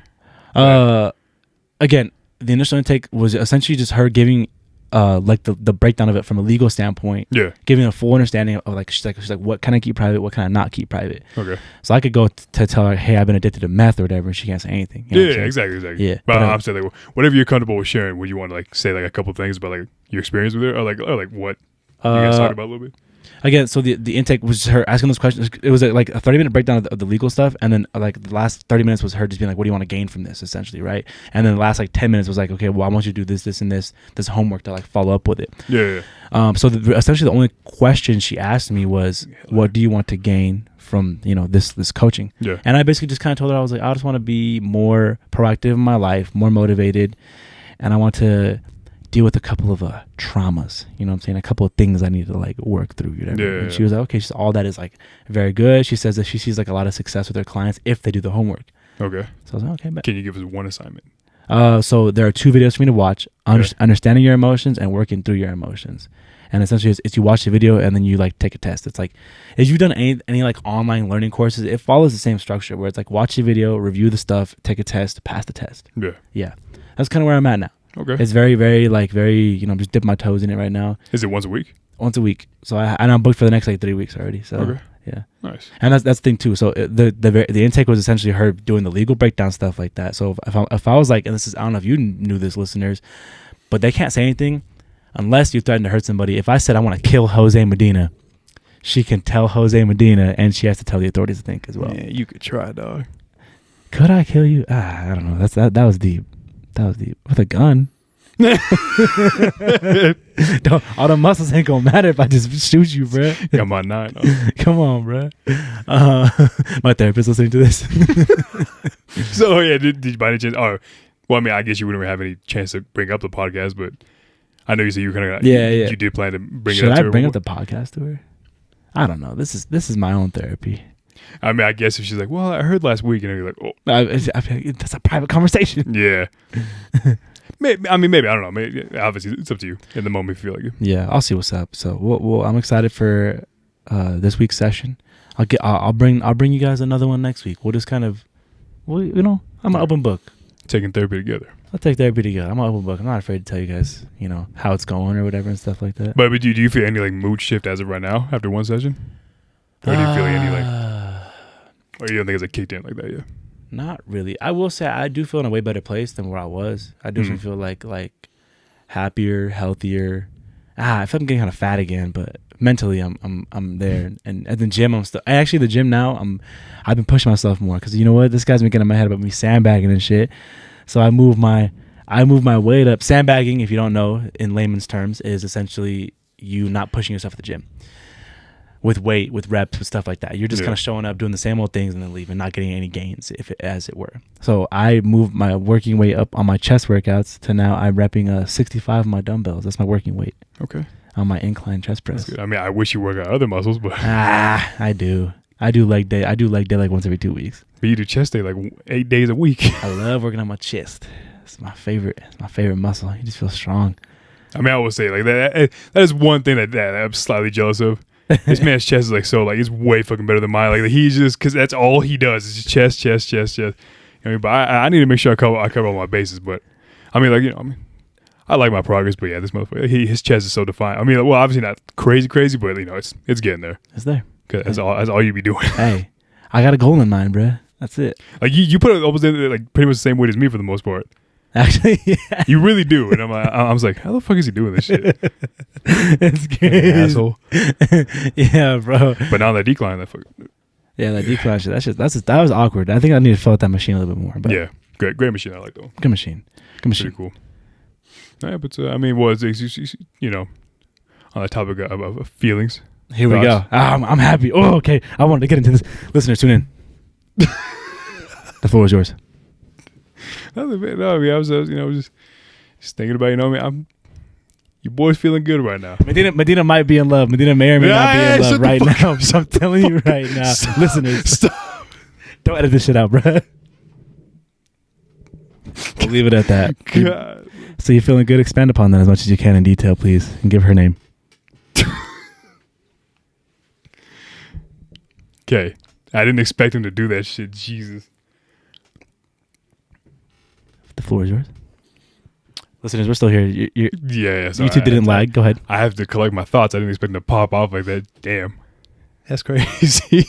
S1: Again, the initial intake was essentially just her giving like the breakdown of it from a legal standpoint. Yeah. Giving a full understanding of like she's like what can I keep private, what can I not keep private. Okay. So I could go to tell her, hey, I've been addicted to meth or whatever, and she can't say anything. You know
S2: exactly.
S1: Yeah.
S2: But I'm saying like whatever you're comfortable with sharing, would you want to like say like a couple things about like your experience with her or like what you guys talked about a little bit?
S1: Again, so the intake was her asking those questions. It was like a 30-minute breakdown of the legal stuff, and then like the last 30 minutes was her just being like, "What do you want to gain from this?" Essentially, right? And then the last like 10 minutes was like, "Okay, well, I want you to do this, and this homework to like follow up with it."
S2: Yeah.
S1: So essentially, the only question she asked me was, "What do you want to gain from this coaching?"
S2: Yeah.
S1: And I basically just kind of told her, I was like, "I just want to be more proactive in my life, more motivated, and I want to deal with a couple of traumas, you know what I'm saying, a couple of things I need to like work through."
S2: Yeah.
S1: And she was like, okay, she's all that is like very good. She says that she sees like a lot of success with her clients if they do the homework.
S2: Okay.
S1: So I was like, okay, but
S2: Can you give us one assignment?
S1: so there are 2 videos for me to watch: understanding your emotions and working through your emotions. And essentially it's you watch the video and then you like take a test. It's like if you've done any like online learning courses, it follows the same structure where it's like watch the video, review the stuff, take a test, pass the test. Yeah, that's kind of where I'm at now.
S2: Okay.
S1: It's very, very, like, very, I'm just dipping my toes in it right now.
S2: Is it once a week?
S1: Once a week. So I'm booked for the next, like, 3 weeks already. So,
S2: okay.
S1: Yeah.
S2: Nice.
S1: And that's the thing, too. So, the intake was essentially her doing the legal breakdown stuff like that. So, if I was like, and this is, I don't know if you knew this, listeners, but they can't say anything unless you threaten to hurt somebody. If I said I want to kill Jose Medina, she can tell Jose Medina, and she has to tell the authorities, I think, as well.
S2: Yeah, you could try, dog.
S1: Could I kill you? I don't know. That was deep. That was deep. With a gun. All the muscles ain't gonna matter if I just shoot you, bro.
S2: Got my 9.
S1: Come on, bro. My therapist listening to this.
S2: So yeah, did you by any chance? Oh, well, I mean, I guess you wouldn't have any chance to bring up the podcast, but I know you said you were kind of you did plan to bring it up.
S1: Should I bring up the podcast to her? I don't know. This is my own therapy.
S2: I mean, I guess if she's like, "Well, I heard last week," and you're like, "Oh,
S1: that's a private conversation."
S2: Yeah. Maybe I don't know. Maybe, obviously, it's up to you in the moment if you feel like it.
S1: Yeah, I'll see what's up. So, I'm excited for this week's session. I'll bring you guys another one next week. We'll just kind of, I'm an open book.
S2: Taking therapy together.
S1: I'll take therapy together. I'm an open book. I'm not afraid to tell you guys, how it's going or whatever and stuff like that.
S2: But do you feel any like mood shift as of right now after one session? Or do you feel any like, or you don't think it's like kicked in like that yet?
S1: Not really. I will say I do feel in a way better place than where I was. I do feel like happier, healthier. I feel I'm getting kind of fat again, but mentally I'm there. And at the gym the gym now I've been pushing myself more because you know what, this guy's been getting in my head about me sandbagging and shit. So I move my weight up. Sandbagging, if you don't know, in layman's terms, is essentially you not pushing yourself at the gym. With weight, with reps, with stuff like that. You're just kind of showing up, doing the same old things, and then leaving, not getting any gains, as it were. So I moved my working weight up on my chest workouts to now I'm repping 65 on my dumbbells. That's my working weight.
S2: Okay.
S1: On my incline chest press.
S2: That's good. I mean, I wish you work out other muscles, but
S1: I do. I do leg day. I do leg day like once every 2 weeks.
S2: But you do chest day like 8 days a week.
S1: I love working on my chest. It's my favorite. It's my favorite muscle. You just feel strong.
S2: I mean, I will say like that is one thing that I'm slightly jealous of. This man's chest is like so like it's way fucking better than mine. Like he's just because that's all he does is just chest. But I need to make sure I cover all my bases. But I mean, I like my progress. But yeah, this motherfucker, his chest is so defined. I mean, well, obviously not crazy, but it's getting there.
S1: It's there.
S2: Cause that's all you be doing.
S1: Hey, I got a goal in mind, bruh. That's it.
S2: Like you put it almost in like pretty much the same weight as me for the most part.
S1: Actually, yeah.
S2: You really do. And I was like, how the fuck is he doing this shit?
S1: It's good.
S2: Asshole.
S1: Yeah, bro.
S2: But now that decline, that fuck.
S1: Yeah, that decline shit. That was awkward. I think I need to fill out that machine a little bit more. But
S2: yeah, great machine. I like though.
S1: Good machine.
S2: Pretty cool. Yeah, but I mean, on the topic of feelings.
S1: Here we go. I'm happy. Oh, okay. I wanted to get into this. Listeners, tune in. The floor is yours.
S2: No, I mean, I was just thinking about, your boy's feeling good right now.
S1: Medina might be in love. Medina may or may not be in love right now. So I'm telling you right now, listeners,
S2: stop.
S1: Don't edit this shit out, bro. We'll leave it at that.
S2: God.
S1: So you're feeling good? Expand upon that as much as you can in detail, please, and give her name.
S2: Okay. I didn't expect him to do that shit. Jesus.
S1: The floor is yours. Listeners, we're still here.
S2: Yeah. So
S1: YouTube didn't lag. Go ahead.
S2: I have to collect my thoughts. I didn't expect them to pop off like that. Damn. That's crazy.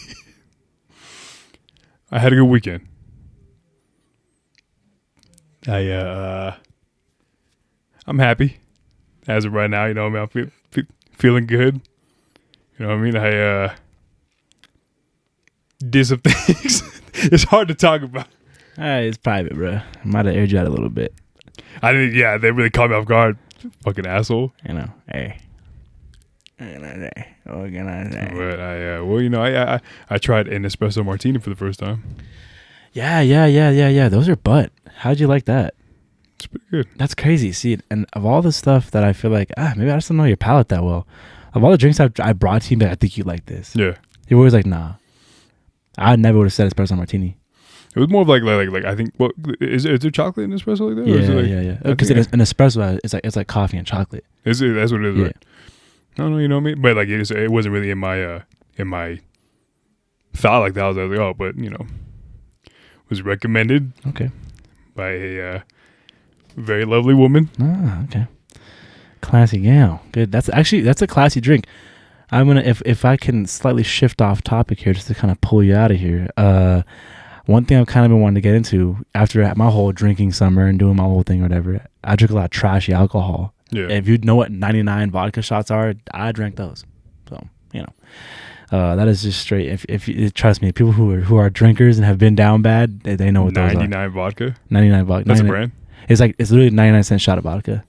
S2: I had a good weekend. I'm happy as of right now. I'm feeling good. You know what I mean? I did some things. It's hard to talk about.
S1: It's private, bro. I might have aired you out a little bit.
S2: I didn't. Yeah, they really caught me off guard. Fucking asshole.
S1: You know, hey. What can I say?
S2: But well, you know, I tried an espresso martini for the first time.
S1: Yeah. Those are butt. How'd you like that?
S2: It's pretty good.
S1: That's crazy. See, and of all the stuff that I feel like, maybe I just don't know your palate that well. Of all the drinks I brought to you, but I think you like this.
S2: Yeah.
S1: You're always like, nah. I never would have said espresso martini.
S2: It was more of like I think. What is there chocolate in espresso like that?
S1: Yeah. Because an espresso, it's like coffee and chocolate.
S2: Is it? That's what it is.
S1: Yeah.
S2: Right? I don't know. You know me, but like it wasn't really in my thought like that. I was like, oh, but you know, was recommended.
S1: Okay.
S2: By a very lovely woman.
S1: Ah, okay. Classy gal. Good. That's a classy drink. I'm gonna if I can slightly shift off topic here just to kind of pull you out of here. One thing I've kind of been wanting to get into after my whole drinking summer and doing my whole thing or whatever, I drink a lot of trashy alcohol.
S2: Yeah.
S1: If you know what 99 vodka shots are, I drank those. So, you know. That is just straight. If you trust me, people who are drinkers and have been down bad, they know what those are.
S2: 99 vodka.
S1: 99 vodka.
S2: That's a brand.
S1: It's literally 99-cent shot of vodka,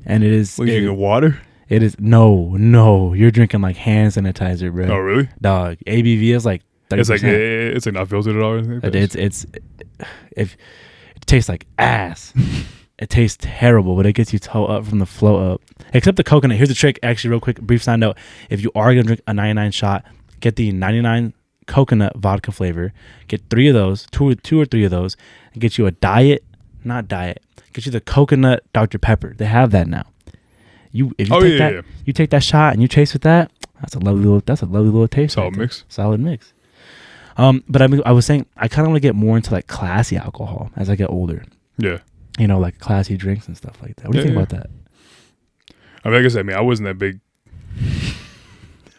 S1: and it is.
S2: What, you drinking water?
S1: It is no. You're drinking like hand sanitizer, bro.
S2: Oh really?
S1: Dog. ABV is like 30%.
S2: It's like not filtered at all. Or anything like
S1: it tastes like ass. It tastes terrible, but it gets you toe up from the flow up. Except the coconut. Here's the trick. Actually, real quick, brief side note. If you are gonna drink a 99 shot, get the 99 coconut vodka flavor. Get 3 of those, two or three of those, and get you a get you the coconut Dr. Pepper. They have that now. You take that shot and you taste with that. That's a lovely little taste.
S2: Solid mix.
S1: Solid mix. But I was saying I kind of want to get more into like classy alcohol as I get older.
S2: Yeah.
S1: You know, like classy drinks and stuff like that. What do you think about that?
S2: I mean, like I said, I wasn't that big.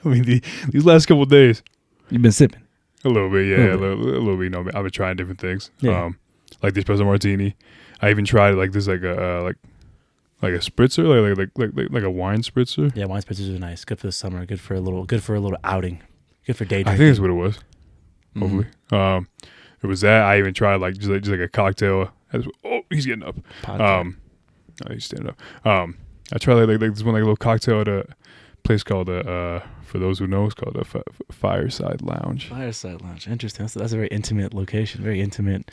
S2: I mean, these last couple of days,
S1: you've been sipping
S2: a little bit, yeah, a little bit. You know, I've been trying different things.
S1: Yeah.
S2: Like the espresso martini. I even tried like this, like a spritzer, like a wine spritzer.
S1: Yeah, wine spritzers are nice. Good for the summer. Good for a little outing. Good for day drinking.
S2: I think that's what it was. Hopefully, it was that. I even tried like just like a cocktail. Oh, he's getting up.
S1: Podcast.
S2: No, he's standing up. I tried like this one, like a little cocktail at a place called for those who know, it's called a Fireside Lounge.
S1: Fireside Lounge. Interesting. That's a very intimate location. Very intimate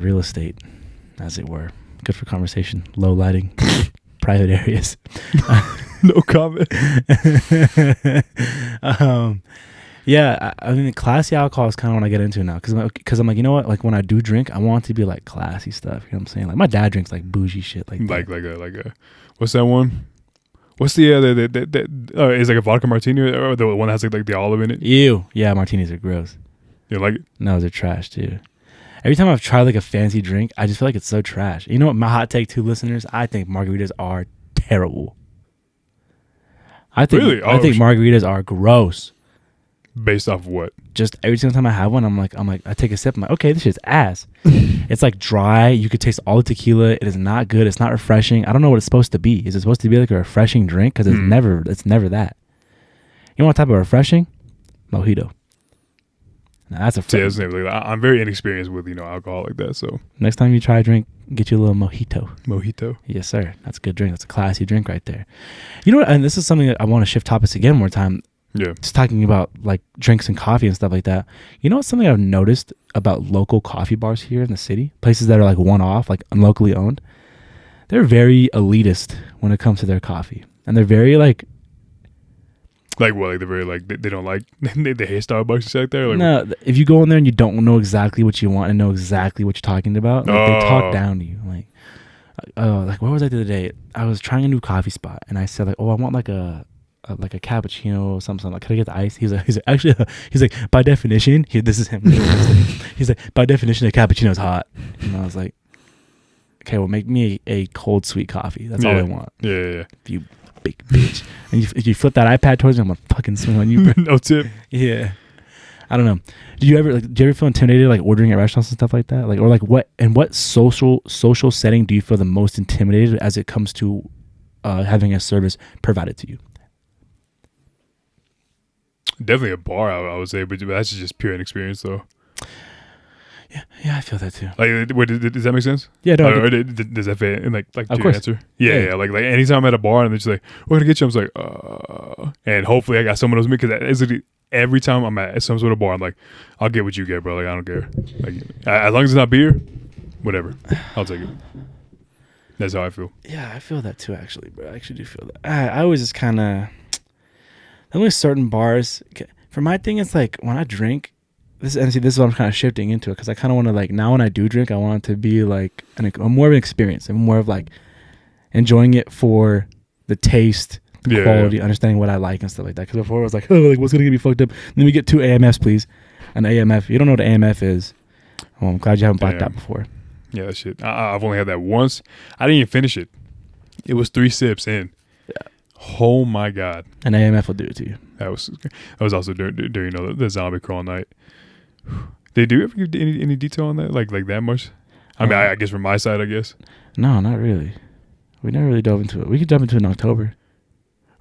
S1: real estate, as it were. Good for conversation. Low lighting, private areas.
S2: No comment.
S1: Yeah, I mean, classy alcohol is kind of what I get into now because I'm like, you know what? Like when I do drink, I want it to be like classy stuff. You know what I'm saying? Like my dad drinks like bougie shit, like
S2: a what's that one? What's the is like a vodka martini or the one that has like the olive in it?
S1: Ew. Yeah, martinis are gross.
S2: You like it?
S1: No, they're trash too. Every time I've tried like a fancy drink, I just feel like it's so trash. You know what? My hot take to listeners, I think margaritas are terrible. I think margaritas are gross.
S2: Based off of what?
S1: Just every single time I have one, I'm like, I take a sip, I'm like, okay, this shit's ass. It's like dry. You could taste all the tequila. It is not good. It's not refreshing. I don't know what it's supposed to be. Is it supposed to be like a refreshing drink? Because it's never that. You know what type of refreshing? Mojito. Now that's
S2: I'm very inexperienced with alcohol like that. So
S1: next time you try a drink, get you a little mojito.
S2: Mojito.
S1: Yes, sir. That's a good drink. That's a classy drink right there. You know what? And this is something that I want to shift topics again more time.
S2: Yeah.
S1: Just talking about like drinks and coffee and stuff like that. You know what's something I've noticed about local coffee bars here in the city? Places that are like one-off, like locally owned. They're very elitist when it comes to their coffee. And they're very like
S2: what? Like they're very like they don't like they hate Starbucks and shit like that? Like,
S1: no, if you go in there and you don't know exactly what you want and know exactly what you're talking about, like they talk down to you. Like what was I the other day? I was trying a new coffee spot and I said like, oh, I want like a cappuccino or something. Like, can I get the ice? He's like, by definition, this is him. He's like, by definition, a cappuccino is hot. And I was like, okay, well, make me a cold sweet coffee. That's all I want.
S2: Yeah.
S1: You big bitch. And if you flip that iPad towards me, I'm gonna fucking swing on you, bro.
S2: No tip.
S1: Yeah. I don't know. Do you ever feel intimidated like ordering at restaurants and stuff like that? Like, or like what social setting do you feel the most intimidated as it comes to having a service provided to you?
S2: definitely a bar. I would say, but that's just pure inexperience, though.
S1: Yeah, I feel that too.
S2: Like, does that make sense?
S1: Yeah, no,
S2: Or does that fit in like
S1: of
S2: to your
S1: course.
S2: answer? Yeah. Like anytime I'm at a bar and they're just like, "We're gonna get you," I'm just like, and hopefully I got someone else with me because every time I'm at some sort of bar, I'm like, "I'll get what you get, bro. Like I don't care. Like as long as it's not beer, whatever, I'll take it." That's how I feel.
S1: Yeah, I feel that too, actually, bro. I actually do feel that. I always just kind of. There's only certain bars. For my thing, it's like when I drink. This is what I'm kind of shifting into it because I kind of want to like now when I do drink, I want it to be like more of an experience and more of like enjoying it for the taste, the quality, understanding what I like and stuff like that. Because before I was like, oh, like what's gonna get me fucked up? Let me get 2 AMFs, please. An AMF. You don't know what an AMF is? Well, I'm glad you haven't blacked out before.
S2: Yeah, that shit. I've only had that once. I didn't even finish it. It was 3 sips in. Yeah. Oh my god.
S1: An AMF will do it to you.
S2: That was also during the zombie crawl night. They do ever give any detail on that? Like that much? I mean, I guess from my side, I guess.
S1: No, not really. We never really dove into it. We could jump into it in October.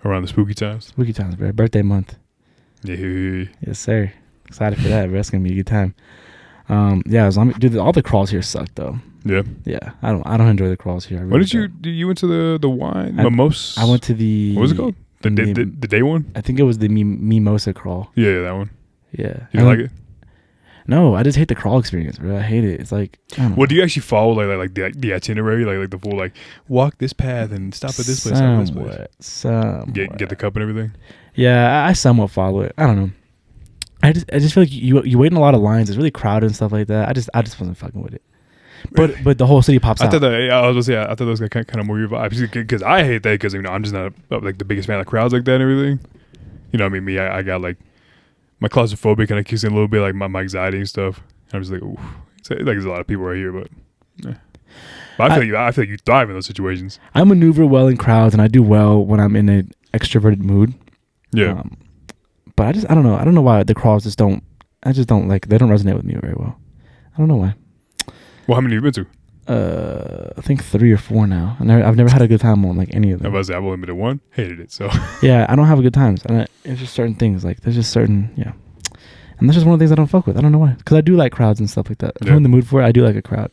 S2: Around the spooky times?
S1: Spooky times, bro. Birthday month.
S2: Yeah.
S1: Yes, sir. Excited for that, bro. That's going to be a good time. Yeah, dude, all the crawls here suck, though.
S2: Yeah.
S1: Yeah, I don't enjoy the crawls here.
S2: What did you went to the wine? Mimosa?
S1: I went to the...
S2: What was it called? The day one?
S1: I think it was the Mimosa crawl.
S2: Yeah, that one.
S1: Yeah.
S2: You like it?
S1: No, I just hate the crawl experience, bro. I hate it. It's like, I don't know.
S2: Well, do you actually follow like the itinerary, like the full like walk this path and stop at this place, stop at this place, get the cup and everything?
S1: Yeah, I somewhat follow it. I don't know. I just feel like you wait in a lot of lines. It's really crowded and stuff like that. I just wasn't fucking with it. But the whole city pops out.
S2: I thought that was kind of more your vibe because I hate that because I'm just not like the biggest fan of crowds like that and everything. You know, what I mean, I got like. My claustrophobia kind of kicks in a little bit, like my anxiety and stuff. I'm just like, ooh, like there's a lot of people right here, but I feel like you thrive in those situations.
S1: I maneuver well in crowds, and I do well when I'm in an extroverted mood.
S2: Yeah,
S1: but I don't know. I don't know why the crawls just don't. I just don't like. They don't resonate with me very well. I don't know why.
S2: Well, how many have you been to?
S1: I think 3 or 4 now. I've never had a good time on like any of them.
S2: I've only been to 1. Hated it. So
S1: yeah, I don't have a good times. And it's just certain things. Like there's just certain and that's just one of the things I don't fuck with. I don't know why. Because I do like crowds and stuff like that. If I'm in the mood for it, I do like a crowd.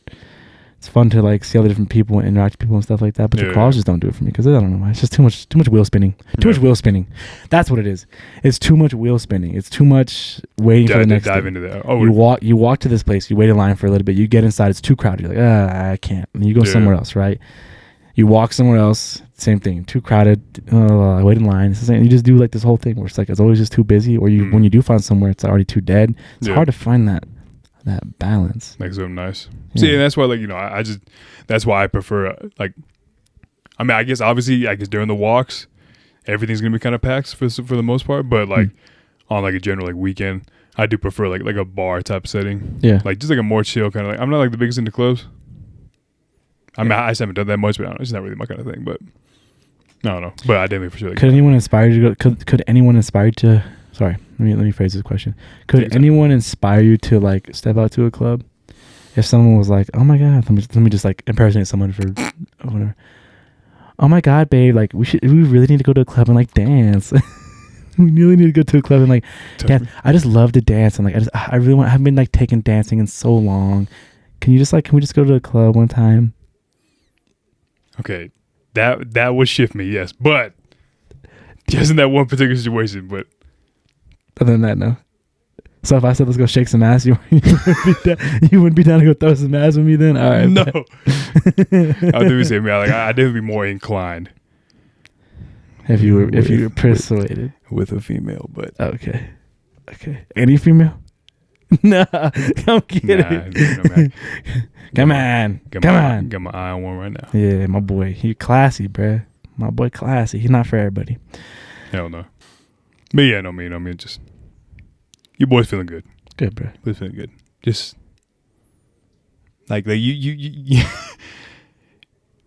S1: It's fun to like see all the different people and interact with people and stuff like that. But the crawls just don't do it for me because I don't know why. It's just too much wheel spinning. Too much wheel spinning. That's what it is. It's too much wheel spinning. It's too much waiting for the next
S2: dive
S1: thing.
S2: into that.
S1: Oh, you walk to this place. You wait in line for a little bit. You get inside. It's too crowded. You're like, I can't. And you go somewhere else, right? You walk somewhere else. Same thing. Too crowded. Wait in line. It's the same. You just do like this whole thing where it's like it's always just too busy. Or when you do find somewhere, it's already too dead. It's hard to find that balance.
S2: Makes it nice. See, and that's why I just that's why I prefer like. I mean, I guess obviously during the walks, everything's gonna be kind of packed for the most part. But like on like a general like weekend, I do prefer like a bar type setting.
S1: Yeah,
S2: like just like a more chill kind of like. I'm not like the biggest into clubs. I mean, I just haven't done that much, but I don't know, it's not really my kind of thing. But I don't know. But I definitely for sure. Like,
S1: could anyone inspire you to go? Could anyone inspire you to? Sorry, let me phrase this question. Could anyone inspire you to like step out to a club? If someone was like, "Oh my god," let me just like impersonate someone for whatever. Oh my god, babe! Like we really need to go to a club and like dance. We really need to go to a club and like dance. I just love to dance and like I really want. I haven't been like taking dancing in so long. Can we just go to a club one time?
S2: Okay, that would shift me, yes, but just in that one particular situation. But
S1: other than that, no. So if I said let's go shake some ass, you wouldn't be down to go throw some ass with me then? All right.
S2: No. I'll do the same. I'd definitely be more inclined.
S1: If you were persuaded
S2: with a female, but
S1: okay. Any female? Nah, I'm kidding. Come on.
S2: Got my eye on one right now.
S1: Yeah, my boy. He classy, bruh. My boy classy. He's not for everybody.
S2: Hell no. But yeah, no, I mean, just your boy's feeling good.
S1: Good, bruh.
S2: Boy's feeling good. Just like you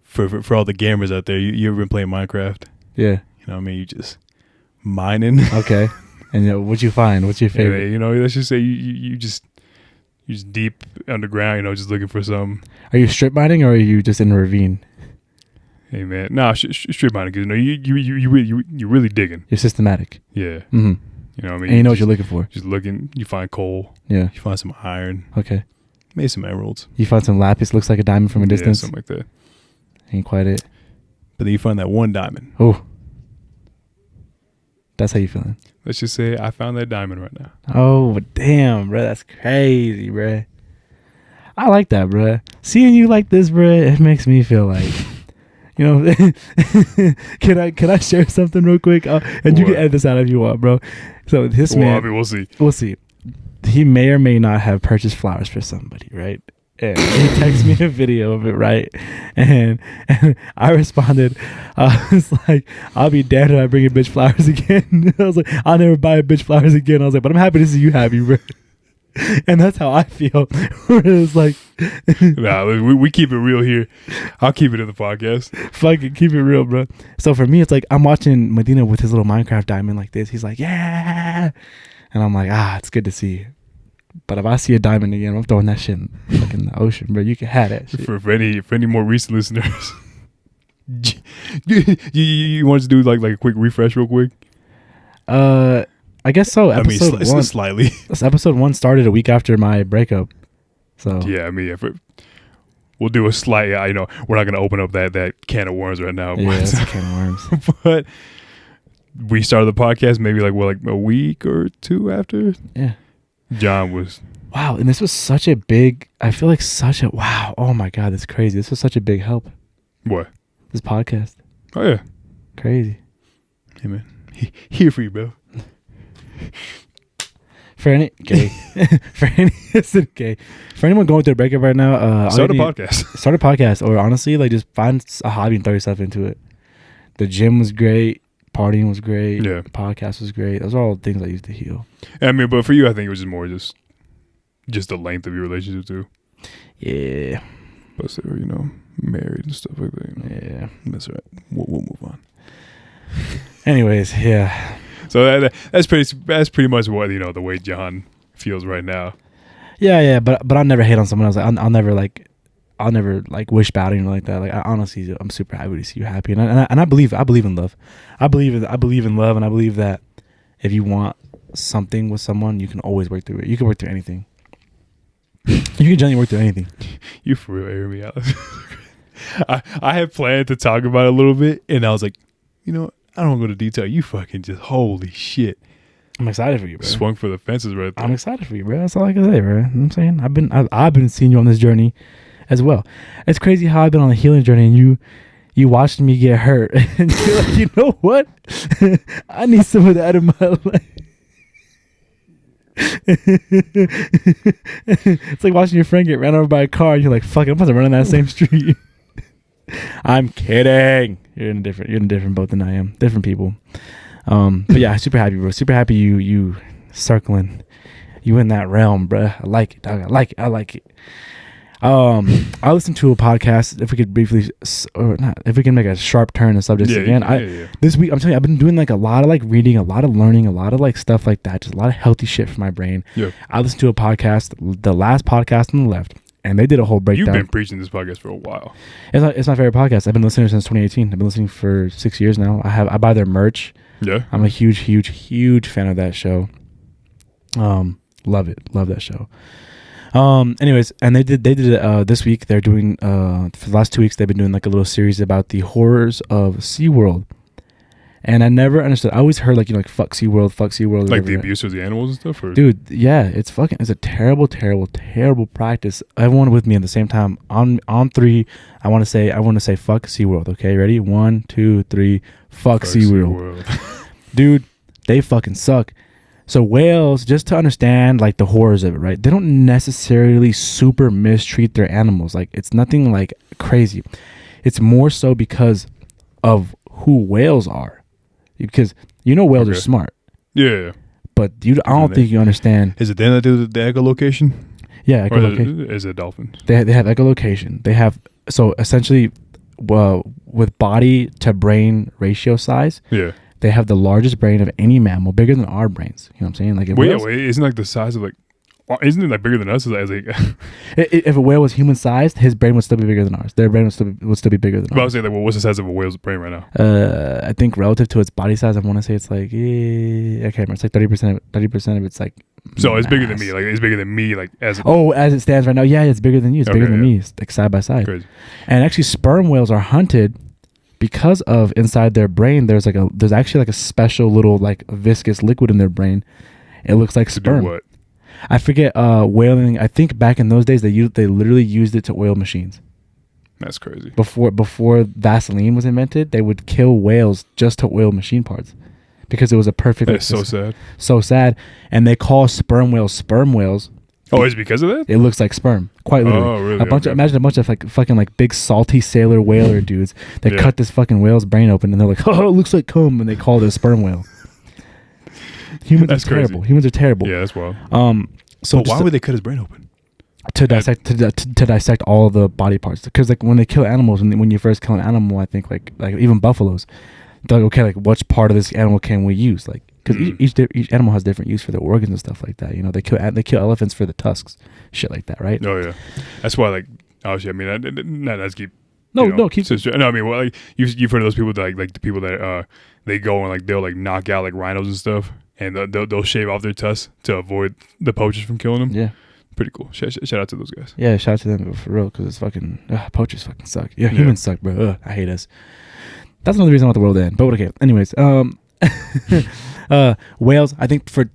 S2: for all the gamers out there, you ever been playing Minecraft?
S1: Yeah.
S2: You know what I mean? You just mining.
S1: Okay. And what'd you find? What's your favorite?
S2: Yeah, let's just say you just deep underground, just looking for some.
S1: Are you strip mining or are you just in a ravine?
S2: Hey man, strip mining because you really digging.
S1: You're systematic.
S2: Yeah.
S1: Mm-hmm.
S2: You know what I mean?
S1: And you know what you're looking for.
S2: Just looking, you find coal.
S1: Yeah.
S2: You find some iron.
S1: Okay.
S2: Maybe some emeralds.
S1: You find some lapis, looks like a diamond from a distance.
S2: Yeah, something like that.
S1: Ain't quite it.
S2: But then you find that one diamond.
S1: Oh. That's how you feeling.
S2: Let's just say I found that diamond right now.
S1: Oh, damn, bro. That's crazy, bro. I like that, bro. Seeing you like this, bro, it makes me feel like, you know, can I share something real quick? And you can edit this out if you want, bro. So this man,
S2: I mean, we'll see.
S1: We'll see. He may or may not have purchased flowers for somebody, right? And he texted me a video of it, right? And I responded, I was like, I'll be damned if I bring a bitch flowers again. I was like, I'll never buy a bitch flowers again. I was like, but I'm happy to see you happy, bro. And that's how I feel. It's like,
S2: nah, we keep it real here. I'll keep it in the podcast.
S1: Fuck it, keep it real, bro. So for me, it's like I'm watching Medina with his little Minecraft diamond like this. He's like, yeah. And I'm like, it's good to see you. But if I see a diamond again, I'm throwing that shit in the ocean, bro. You can have that shit.
S2: For any more recent listeners, you want to do like a quick refresh real quick?
S1: I guess so. Episode one,
S2: slightly.
S1: Episode 1 started a week after my breakup. So
S2: yeah, I mean, we'll do a slight. I know we're not gonna open up that can of worms right now.
S1: Yeah, that's a can of worms.
S2: But we started the podcast maybe like a week or two after.
S1: Yeah.
S2: John was
S1: wow, and this was such a big. I feel like such a wow. Oh my god, that's crazy. This was such a big help.
S2: What?
S1: This podcast.
S2: Oh yeah,
S1: crazy.
S2: Hey man, here for you, bro.
S1: For any for anyone going through a breakup right now,
S2: start a podcast.
S1: Start a podcast, or honestly, like just find a hobby and throw yourself into it. The gym was great. Partying was great.
S2: Yeah.
S1: Podcast was great. Those are all things I used to heal.
S2: I mean, but for you, I think it was just more just the length of your relationship too.
S1: Yeah.
S2: But they were, married and stuff like that.
S1: Yeah.
S2: That's right. We'll move on.
S1: Anyways, yeah.
S2: So that's pretty much what the way John feels right now.
S1: Yeah. But I'll never hate on someone else. I'll never wish bad or anything like that. Like honestly, I'm super happy to see you happy, and I believe in love. I believe in love, and I believe that if you want something with someone, you can always work through it. You can work through anything. You can generally work through anything.
S2: You for real airing me out. I had planned to talk about it a little bit, and I was like, I don't want to go into detail. You fucking just holy shit.
S1: I'm excited for you, bro.
S2: Swung for the fences right there.
S1: I'm excited for you, bro. That's all I can say, bro. You know what I'm saying? I've been seeing you on this journey as well. It's crazy how I've been on a healing journey, and you watched me get hurt, and you're like, you know what? I need some of that in my life. It's like watching your friend get ran over by a car, and you're like, fuck it, I'm about to run on that same street. I'm kidding. You're in a different boat than I am. Different people. But yeah, super happy, bro. Super happy you circling. You in that realm, bro. I like it, dog. I like it. I listened to a podcast. If we could briefly, or not, if we can make a sharp turn in subjects again. This week, I'm telling you, I've been doing like a lot of like reading, a lot of learning, a lot of like stuff like that. Just a lot of healthy shit for my brain.
S2: Yeah.
S1: I listened to a podcast, the last podcast on the left, and they did a whole breakdown.
S2: You've been preaching this podcast for a while.
S1: It's my favorite podcast. I've been listening since 2018. I've been listening for 6 years now. I buy their merch.
S2: Yeah.
S1: I'm a huge fan of that show. Love it. Love that show. Anyways, and they did this week. They're doing for the last 2 weeks they've been doing like a little series about the horrors of SeaWorld. And I never understood. I always heard like fuck SeaWorld.
S2: Like the abuse of the animals and stuff? Or?
S1: Dude, yeah, it's a terrible practice. Everyone with me at the same time. On 3, I want to say fuck SeaWorld. Okay, ready? 1, 2, 3. Fuck SeaWorld. Dude, they fucking suck. So whales, just to understand like the horrors of it, right? They don't necessarily super mistreat their animals. Like it's nothing like crazy. It's more so because of who whales are. Because whales are smart.
S2: Yeah.
S1: But I don't think you understand.
S2: Is it them that do the echolocation?
S1: Yeah, echolocation.
S2: Or is it dolphins?
S1: They have echolocation. They have, so essentially with body to brain ratio size.
S2: Yeah.
S1: They have the largest brain of any mammal, bigger than our brains. You know what I'm saying? Like
S2: wait, isn't like the size of like isn't it like bigger than us? As like,
S1: If a whale was human sized, his brain would still be bigger than ours. Their brain would still be bigger than
S2: but I
S1: ours.
S2: was saying, like, well, what's the size of a whale's brain right now?
S1: I think relative to its body size, I want to say it's like I can't remember. It's like 30%. 30% of it's like.
S2: So it's bigger than me. Like it's bigger than me. Like as
S1: as it stands right now, yeah, it's bigger than you. It's bigger than me. It's like side by side.
S2: Crazy.
S1: And actually, sperm whales are hunted because of inside their brain. There's actually like a special little like viscous liquid in their brain. It looks like sperm.
S2: Do what?
S1: I forget. Whaling. I think back in those days they literally used it to oil machines.
S2: That's crazy.
S1: Before Vaseline was invented, they would kill whales just to oil machine parts because it was a perfect.
S2: That's so sad.
S1: So sad. And they call sperm whales.
S2: Oh, it's because of that?
S1: It looks like sperm, quite literally.
S2: Oh, really?
S1: Imagine a bunch of like fucking like big salty sailor whaler dudes that cut this fucking whale's brain open and they're like, oh, it looks like cum, and they call it a sperm whale. Humans are terrible.
S2: Crazy.
S1: Humans are terrible.
S2: Yeah, that's wild.
S1: So
S2: why would they cut his brain open?
S1: To dissect all the body parts? Because like when they kill animals, when you first kill an animal, I think like even buffaloes, they're like, okay, like which part of this animal can we use? Like because each animal has different use for their organs and stuff like that. You know, they kill elephants for the tusks, shit like that, right?
S2: Oh yeah, that's why like obviously I mean that's keep.
S1: Keep.
S2: No, I mean, well, like you've heard of those people that like the people that they go and like they'll like knock out like rhinos and stuff, and they'll shave off their tusks to avoid the poachers from killing them. Yeah, pretty cool. Shout out to those guys.
S1: Yeah, shout out to them for real because it's fucking poachers fucking suck. Yeah, humans suck, bro. I hate us. That's another reason I want the world to end. But okay. Anyways, whales. I think for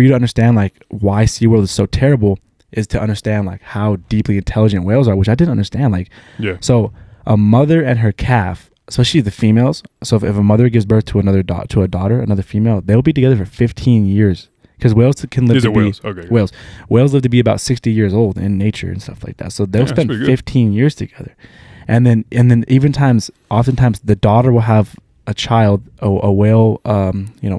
S1: you to understand like why SeaWorld is so terrible is to understand like how deeply intelligent whales are, which I didn't understand. Like, so a mother and her calf, especially the females. So if a mother gives birth to another another female, they'll be together for 15 years because whales can live. Whales live to be about 60 years old in nature and stuff like that. So they'll spend 15 years together, and then oftentimes the daughter will have a child, a whale,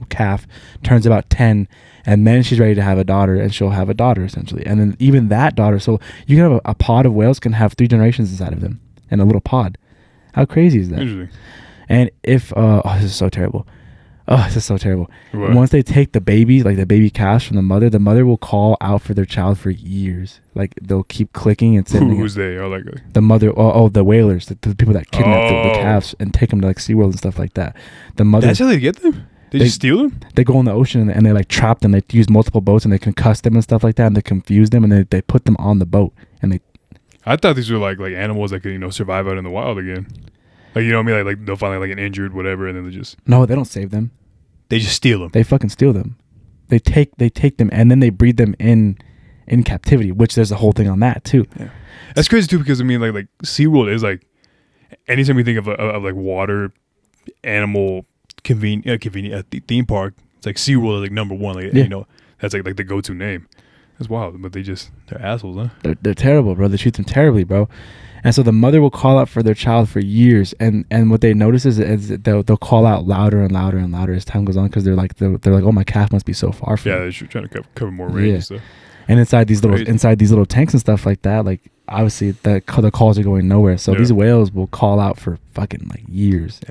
S1: calf turns about 10, and then she's ready to have a daughter, and she'll have a daughter essentially, and then even that daughter. So you can have a pod of whales can have 3 generations inside of them. In a little pod. How crazy is that?
S2: Interesting.
S1: And if this is so terrible. This is so terrible.
S2: What?
S1: Once they take the babies, like the baby calves from the mother will call out for their child for years. Like they'll keep clicking and sending.
S2: Who's they? Oh, like
S1: the mother. The whalers, the people that kidnap the calves and take them to like SeaWorld and stuff like that. The mother.
S2: That's how they get them. They just steal them.
S1: They go in the ocean and they like trap them. They use multiple boats and they concuss them and stuff like that. And they confuse them and they put them on the boat and they.
S2: I thought these were like animals that could survive out in the wild again. Like, you know what I mean? Like they'll find like an injured whatever, and then they just
S1: no, they don't save them.
S2: They just steal them.
S1: They fucking steal them. They take them and then they breed them in captivity, which there's a whole thing on that too.
S2: Yeah, that's crazy too because I mean like SeaWorld is like anytime we think of like water animal convenient theme park, it's like SeaWorld is like number one. Like that's like the go-to name. That's wild, but they're assholes, huh?
S1: They're terrible, bro. They treat them terribly, bro. And so the mother will call out for their child for years, and what they notice is they'll call out louder and louder and louder as time goes on because they're like, oh, my calf must be so far from me.
S2: They're trying to cover more range and stuff.
S1: And inside these little tanks and stuff like that, like obviously the calls are going nowhere. So these whales will call out for fucking like years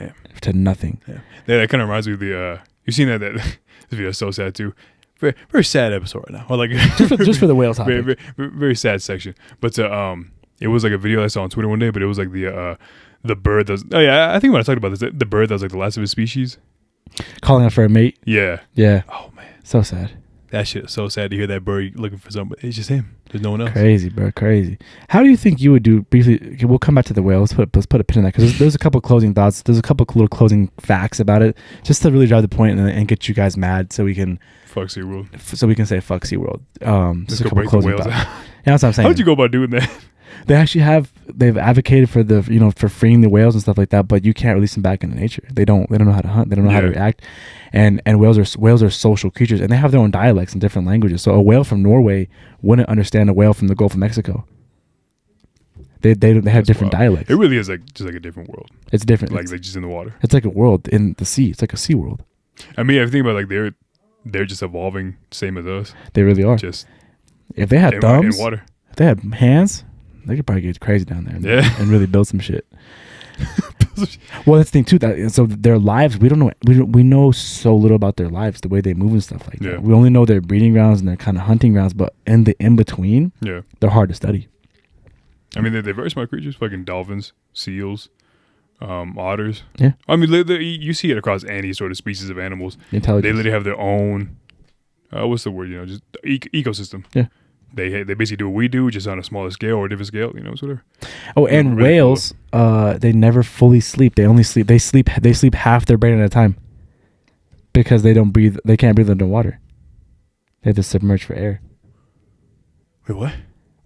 S1: to nothing.
S2: Yeah, that kind of reminds me of the you've seen that this video is so sad too. Very, very sad episode right now. Or like
S1: just for the whale topic.
S2: Very, very, very sad section. But it was like a video I saw on Twitter one day. But it was like the bird that's. Oh yeah, I think when I talked about this, the bird that was like the last of his species,
S1: calling out for a mate.
S2: Yeah.
S1: Oh man, so sad.
S2: That shit is so sad to hear that bird looking for somebody. It's just him. There's no one else.
S1: Crazy, bro. Crazy. How do you think you would do briefly? We'll come back to the whale. Let's put a pin in that because there's a couple closing thoughts. There's a couple little closing facts about it, just to really drive the point and get you guys mad, so we can
S2: fuck SeaWorld.
S1: So we can say fuck SeaWorld.
S2: Let's go break the whales out.
S1: Yeah, that's what I'm saying.
S2: How'd you go about doing that?
S1: They actually they've advocated for for freeing the whales and stuff like that, but you can't release them back into nature. They don't know how to hunt. They don't know how to react. And whales are social creatures, and they have their own dialects and different languages. So a whale from Norway wouldn't understand a whale from the Gulf of Mexico. They have different dialects.
S2: It really is just like a different world.
S1: It's different.
S2: Like just in the water.
S1: It's like a world in the sea. It's like a sea world.
S2: I mean, I think about like they're just evolving, same as us.
S1: They really are.
S2: Just
S1: if they had thumbs,
S2: in water.
S1: If they had hands, they could probably get crazy down there and really build some shit. Well, that's the thing too. That so their lives, we don't know. We know so little about their lives, the way they move and stuff like
S2: Yeah.
S1: that. We only know their breeding grounds and their kind of hunting grounds, but in the in between,
S2: Yeah.
S1: they're hard to study.
S2: I mean, they're very smart creatures. Fucking dolphins, seals, otters.
S1: Yeah.
S2: I mean, you see it across any sort of species of animals.
S1: Intelligence.
S2: They literally have their own. What's the word? Just ecosystem.
S1: Yeah.
S2: They basically do what we do, just on a smaller scale or a different scale. It's whatever.
S1: Oh, and
S2: Really
S1: whales, they never fully sleep. They only sleep. They sleep half their brain at a time because they don't breathe. They can't breathe underwater. They have to submerge for air.
S2: Wait, what?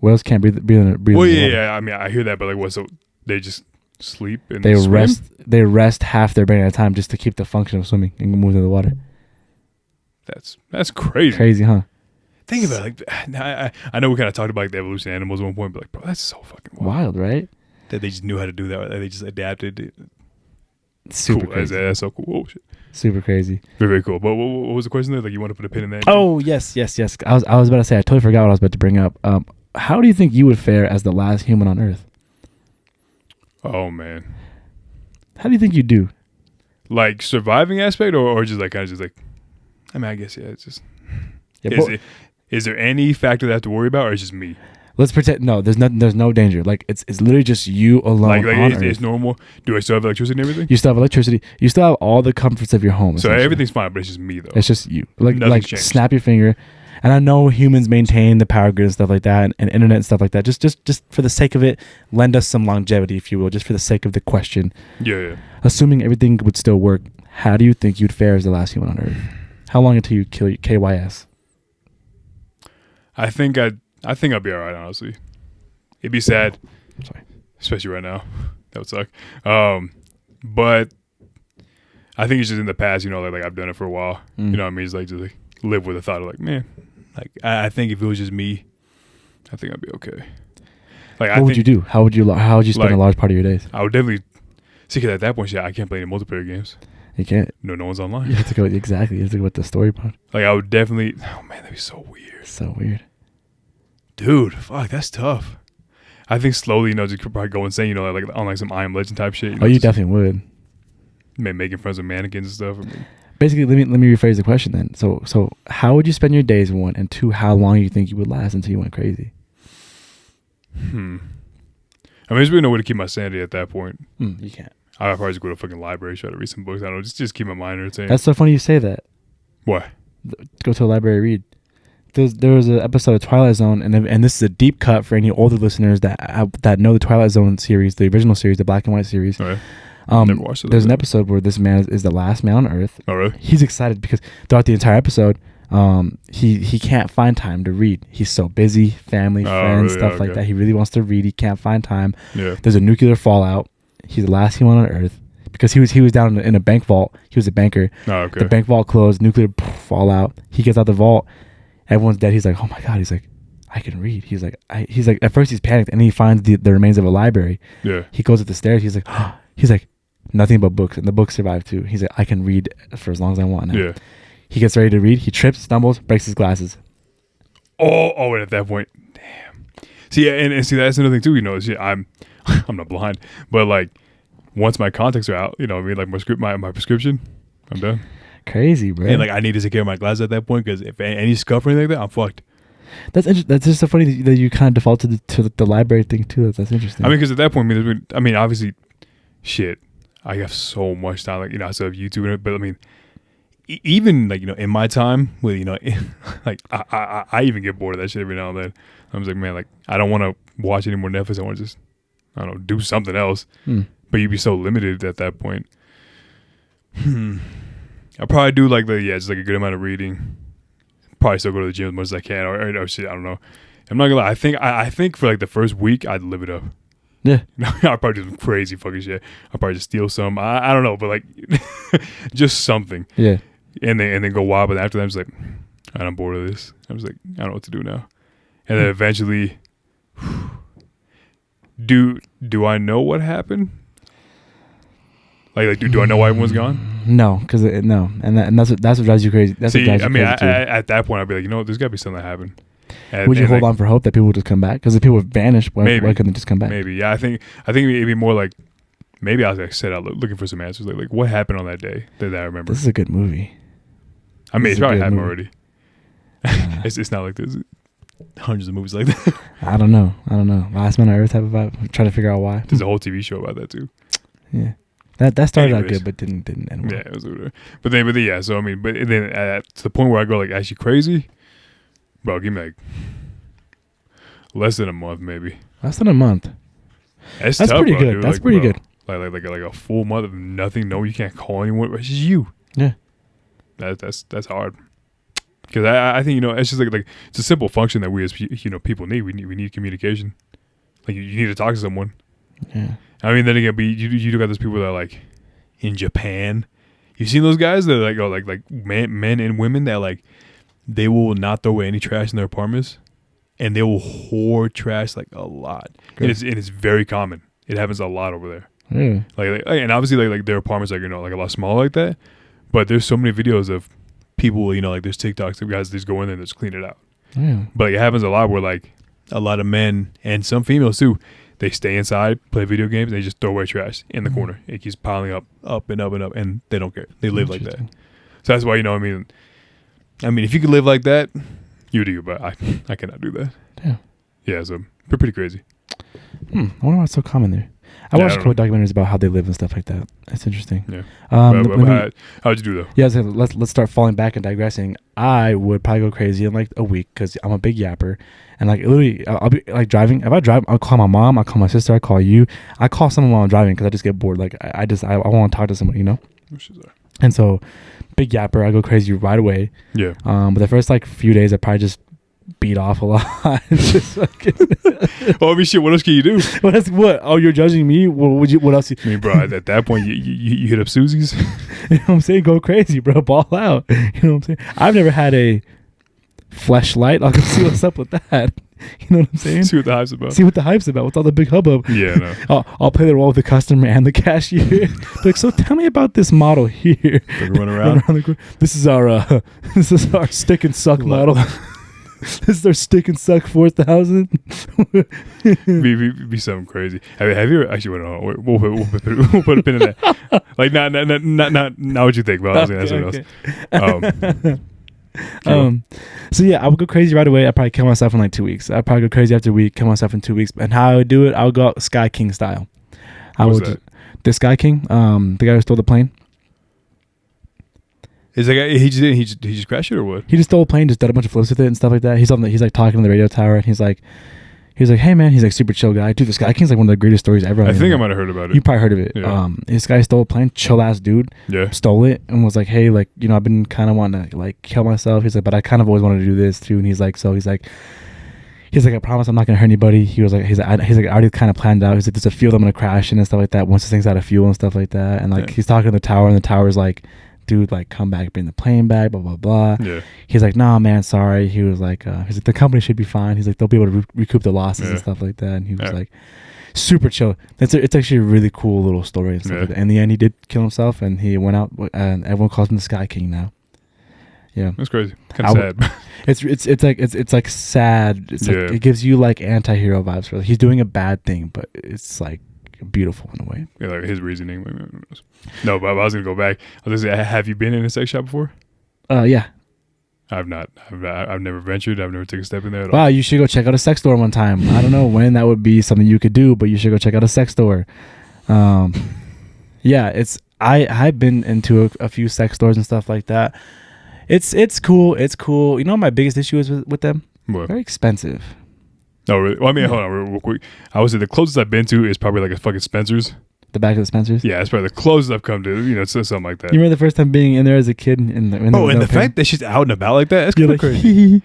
S1: Whales can't breathe
S2: Well,
S1: underwater.
S2: yeah. I mean, I hear that, but like, what? So they just sleep and
S1: They
S2: swim?
S1: rest. They rest half their brain at a time just to keep the function of swimming and move in the water.
S2: That's crazy.
S1: Crazy, huh?
S2: Think about it. Like, I know we kind of talked about like the evolution of animals at one point, but like, bro, that's so fucking wild.
S1: Wild, right?
S2: That they just knew how to do that. That they just adapted.
S1: Super
S2: Cool.
S1: crazy.
S2: That's so cool. Oh shit.
S1: Super crazy.
S2: Very, very cool. But what was the question there? Like, you want to put a pin in that?
S1: Oh yes. I was about to say. I totally forgot what I was about to bring up. How do you think you would fare as the last human on Earth?
S2: Oh man.
S1: How do you think you do?
S2: Like surviving aspect, or just like kind of just like. I mean, I guess yeah. It's just.
S1: Yeah,
S2: Is there any factor that I have to worry about, or is it just me?
S1: let's pretend. No, there's no danger. Like it's literally just you alone
S2: Like
S1: on
S2: it's
S1: Earth.
S2: normal. Do I still have electricity and everything?
S1: You still have electricity. You still have all the comforts of your home.
S2: So
S1: essentially.
S2: everything's fine, but it's just me though.
S1: It's just you. Like
S2: Nothing's changed.
S1: snap your finger. And I know humans maintain the power grid and stuff like that, and internet and stuff like that. Just for the sake of it, lend us some longevity, if you will, just for the sake of the question.
S2: Yeah.
S1: Assuming everything would still work, how do you think you'd fare as the last human on Earth? How long until you kill KYS?
S2: I think I'd be all right. Honestly, it'd be sad,
S1: Sorry.
S2: especially right now. That would suck. But I think it's just in the past. Like I've done it for a while.
S1: Mm.
S2: You know what I mean? It's like just like live with the thought of like, man, like I think if it was just me, I think I'd be okay. Like
S1: What would you do? How would you spend
S2: like,
S1: a large part of your days?
S2: I would definitely see. Because at that point, I can't play any multiplayer games.
S1: You can't.
S2: No one's online.
S1: You have to go exactly. You have to go with the story part.
S2: Like I would definitely. Oh man, that'd be so weird.
S1: So weird.
S2: Dude, fuck, that's tough. I think slowly, just probably go insane. Like on like some I Am Legend type shit.
S1: You definitely would.
S2: Making friends with mannequins and stuff. I mean,
S1: Basically, let me rephrase the question then. So how would you spend your days, one, and two, how long you think you would last until you went crazy?
S2: I mean, there's really no way to keep my sanity at that point.
S1: You can't.
S2: I'd probably just go to a fucking library, try to read some books. I don't know, just keep my mind entertained.
S1: That's so funny you say that.
S2: What?
S1: Go to a library, read. There was an episode of Twilight Zone, and this is a deep cut for any older listeners that know the Twilight Zone series, the original series, the black and white series.
S2: All right. Never watched it.
S1: There's an episode where this man is the last man on Earth.
S2: Oh, really?
S1: He's excited because throughout the entire episode, he can't find time to read. He's so busy, family, friends,
S2: really?
S1: stuff like that. He really wants to read. He can't find time.
S2: Yeah.
S1: There's a nuclear fallout. He's the last human on Earth because he was down in a bank vault. He was a banker.
S2: Oh, okay.
S1: The bank vault closed. Nuclear fallout. He gets out the vault. Everyone's dead. He's like, oh my god. He's like, I can read. He's like, at first he's panicked, and he finds the remains of a library.
S2: Yeah.
S1: He goes up the stairs. He's like, nothing but books, and the books survive too. He's like, I can read for as long as I want now.
S2: Yeah.
S1: He gets ready to read. He trips, stumbles, breaks his glasses.
S2: Oh, and at that point, damn. See, and see, that's another thing too. See, I'm not blind, but like once my contacts are out, like my prescription, I'm done.
S1: Crazy, bro.
S2: And like I need to take care of my glasses at that point because if any scuff or anything like that, I'm fucked.
S1: That's just so funny that you kind of defaulted to the library thing too. That's interesting.
S2: I mean, because at that point, obviously, shit, I have so much time. Like I still have YouTube and it, but I mean, even like in my time with like I even get bored of that shit every now and then. I'm just like, man, like I don't want to watch any more Netflix. I want to just do something else. But you'd be so limited at that point. I'll probably do just like a good amount of reading. Probably still go to the gym as much as I can, or shit. I don't know. I'm not gonna lie. I think for like the first week, I'd live it up.
S1: Yeah.
S2: I'll probably do some crazy fucking shit. I'll probably just steal some. I don't know, but like just something.
S1: Yeah.
S2: And then go wild. But after that, I'm just like, I'm bored of this. I was like, I don't know what to do now. And then eventually, do I know what happened? Like do I know why everyone's gone?
S1: No, because no, and that's what drives you crazy. That's what drives you crazy too.
S2: At that point, I'd be like, there's got to be something that happened.
S1: Would you hold on for hope that people would just come back? Because if people would vanish, why couldn't they just come back?
S2: Maybe, yeah. I think it'd be more like maybe I was like set out looking for some answers. Like what happened on that day that I remember.
S1: This is a good movie.
S2: I mean,
S1: This
S2: it's
S1: is a
S2: probably
S1: good
S2: happened
S1: movie.
S2: already. It's not like there's hundreds of movies like that.
S1: I don't know. Last Man on Earth type of vibe. I'm trying to figure out why.
S2: There's a whole TV show about that too.
S1: Yeah. That started out
S2: Anyways.
S1: good, but didn't end well.
S2: Yeah, it was whatever. But then yeah. So I mean, but then to the point where I go like actually crazy, bro. Give me like less than a month, maybe.
S1: Less than a month.
S2: That's
S1: That's
S2: tough,
S1: pretty
S2: bro,
S1: good.
S2: dude.
S1: That's
S2: Like,
S1: pretty
S2: bro,
S1: good.
S2: Like a full month of nothing. No, you can't call anyone. It's just you.
S1: Yeah.
S2: That's hard. Because I think it's just like it's a simple function that we as people need. We need communication. Like you need to talk to someone.
S1: Yeah.
S2: I mean, then again, but you got those people that are like in Japan. You seen those guys that like like men and women that like they will not throw away any trash in their apartments, and they will hoard trash like a lot. And it's very common. It happens a lot over there.
S1: Yeah.
S2: Like and obviously like their apartments are like a lot smaller like that. But there's so many videos of people, like there's TikToks of guys that just go in there and just clean it out.
S1: Yeah.
S2: But like, it happens a lot where like a lot of men and some females too, they stay inside, play video games, and they just throw away trash in the corner. It keeps piling up and up and up, and they don't care. They live like that. So that's why I mean, if you could live like that, you do. But I cannot do that.
S1: Yeah.
S2: Yeah. So pretty crazy.
S1: I wonder why it's so common there. I watched a couple documentaries about how they live and stuff like that. That's interesting.
S2: Yeah.
S1: How'd
S2: you do though?
S1: Yeah, so let's start falling back and digressing. I would probably go crazy in like a week because I'm a big yapper, and like literally, I'll be like driving. If I drive, I'll call my mom, I'll call my sister, I call you, I call someone while I'm driving because I just get bored. Like I want to talk to someone, And so, big yapper, I go crazy right away.
S2: Yeah.
S1: But the first like few days, I probably just beat off a lot. Just fucking
S2: Well, I mean, shit. What else can you do?
S1: what? Oh, you're judging me? What else?
S2: I mean, bro, at that point, you hit up Susie's.
S1: You know what I'm saying? Go crazy, bro. Ball out. You know what I'm saying? I've never had a fleshlight. I'll go see what's up with that. You know what I'm saying?
S2: See what the hype's about.
S1: See what the hype's about with all the big hubbub.
S2: Yeah, no.
S1: I'll play the role with the customer and the cashier. Be like, so tell me about this model here.
S2: Run around.
S1: This is our stick and suck model. This is our stick and suck 4000.
S2: be something crazy. Have you ever actually? We'll put a pin in that. Like not what you think, but I was gonna ask something else.
S1: So yeah, I would go crazy right away. I'd probably kill myself in like 2 weeks. I'd probably go crazy after a week, kill myself in 2 weeks. And how I would do it, I would go out Sky King style. The Sky King, the guy who stole the plane.
S2: Is that guy? He just crashed it or what?
S1: He just stole a plane, just did a bunch of flips with it and stuff like that. He's like talking to the radio tower, and he's like, hey man, he's like super chill guy. Dude, the Sky King's like one of the greatest stories ever.
S2: I think I might have heard about it.
S1: You probably heard of it.
S2: Yeah.
S1: This guy stole a plane, chill ass dude.
S2: Yeah.
S1: Stole it and was like, hey, like, I've been kind of wanting to like kill myself. He's like, but I kind of always wanted to do this too. And he's like, I promise I'm not gonna hurt anybody. He's like, I already kind of planned it out. He's like, there's a field I'm gonna crash in and stuff like that. Once this thing's out of fuel and stuff like that. And like, he's talking to the tower, and the tower's like, dude, like, come back, bring the plane back, blah blah blah.
S2: Yeah.
S1: He's like, nah, man, sorry. He was like, the company should be fine. He's like, they'll be able to recoup the losses and stuff like that. And he was like, super chill. It's actually a really cool little story and stuff like that. In the end, he did kill himself, and he went out, and everyone calls him the Sky King now. Yeah,
S2: that's crazy. Kind of sad.
S1: It's like sad. It's like it gives you like anti-hero vibes. For he's doing a bad thing, but it's like beautiful in a way.
S2: Yeah, like his reasoning. No, but I was gonna go back. I was gonna say, have you been in a sex shop before?
S1: Yeah.
S2: I've not. I've never ventured. I've never taken a step in there at all.
S1: Wow, you should go check out a sex store one time. I don't know when that would be something you could do, but you should go check out a sex store. Yeah, it's I've been into a few sex stores and stuff like that. It's cool. It's cool. You know what my biggest issue is with them?
S2: What?
S1: Very expensive.
S2: No, really? Well, I mean, hold on real quick. I would say the closest I've been to is probably like a fucking Spencer's.
S1: The back of the Spencer's?
S2: Yeah, that's probably the closest I've come to, something like that.
S1: You remember the first time being in there as a kid? And
S2: the fact that she's out and about like that, that's kind of crazy.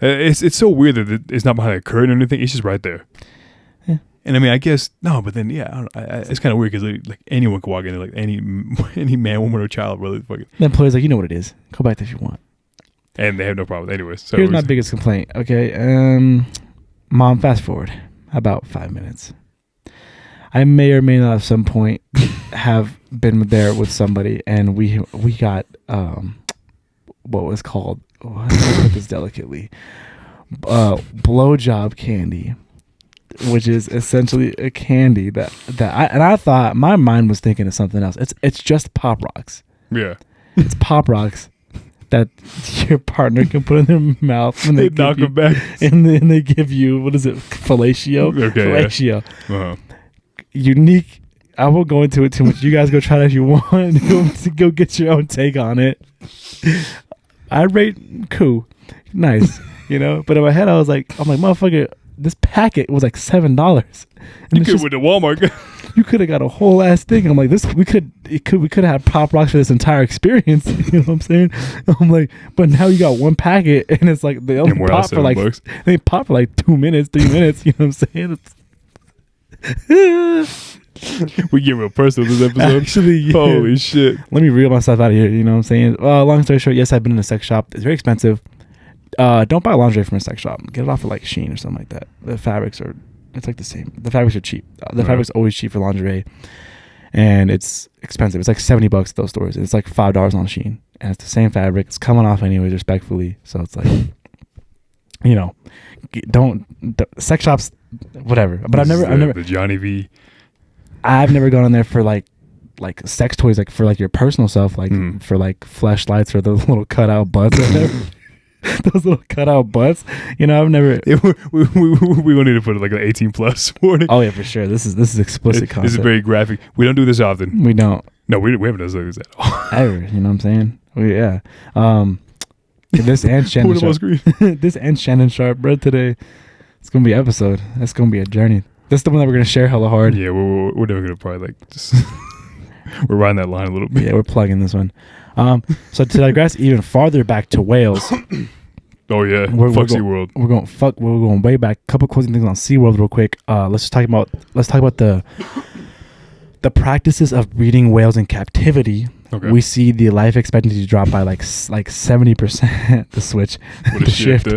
S2: It's so weird that it's not behind a curtain or anything. It's just right there.
S1: Yeah.
S2: And I mean, I guess, no, but then, yeah, it's kind of weird because like anyone can walk in there, like any man, woman, or child, really. Fucking.
S1: The employee's like, you know what it is. Go back there if you want.
S2: And they have no problem. Anyways. So
S1: here's my biggest complaint. Okay. Mom, fast forward about 5 minutes. I may or may not at some point have been there with somebody, and we got what was called, let's put this delicately, blowjob candy which is essentially a candy I thought my mind was thinking of something else. It's just Pop Rocks.
S2: Yeah.
S1: It's Pop Rocks that your partner can put in their mouth when they
S2: knock them back.
S1: And then they give you, what is it, fellatio?
S2: Okay,
S1: fellatio.
S2: Yeah. Uh-huh.
S1: Unique. I won't go into it too much. You guys go try it if you want. Go get your own take on it. I rate cool. Nice. But in my head, I'm like, motherfucker, this packet was like $7. And
S2: You could with the Walmart.
S1: You could have got a whole ass thing. I'm like, we could have had Pop Rocks for this entire experience. You know what I'm saying? I'm like, but now you got one packet, and it's like they only pop for like
S2: $7.
S1: they pop for like 2 minutes, 3 minutes. You know what I'm saying?
S2: We get real personal this episode.
S1: Actually, yeah.
S2: Holy shit.
S1: Let me reel myself out of here. You know what I'm saying? Long story short, yes, I've been in a sex shop. It's very expensive. Don't buy lingerie from a sex shop. Get it off of like Shein or something like that. The fabrics are. It's like the same. The fabrics are cheap. The fabric's always cheap for lingerie, and it's expensive. It's like $70 at those stores. It's like $5 on Shein, and it's the same fabric. It's coming off anyways, respectfully. So it's like, don't sex shops, whatever. But I've never
S2: the Johnny V.
S1: I've never gone in there for like sex toys, like for like your personal stuff, like for like fleshlights or those little cutout butts. Those little cutout butts. I've never.
S2: We will need to put like an 18+ warning.
S1: Oh yeah, for sure. This is explicit content.
S2: This is very graphic. We don't do this often.
S1: We don't.
S2: No, we haven't done this at all.
S1: Ever. You know what I'm saying? Yeah. This and Shannon Sharp. This and Shannon Sharp, bro. Today, it's gonna be an episode. That's gonna be a journey. This is the one that we're gonna share hella hard.
S2: Yeah, we're never gonna probably like just. We're riding that line a little bit.
S1: Yeah, we're plugging this one. So to digress even farther back to Wales.
S2: Oh yeah, fuck SeaWorld. We're
S1: going way back. A couple closing things on SeaWorld real quick. Let's talk about the practices of breeding whales in captivity. Okay. We see the life expectancy drop by like 70%. The switch, the shift.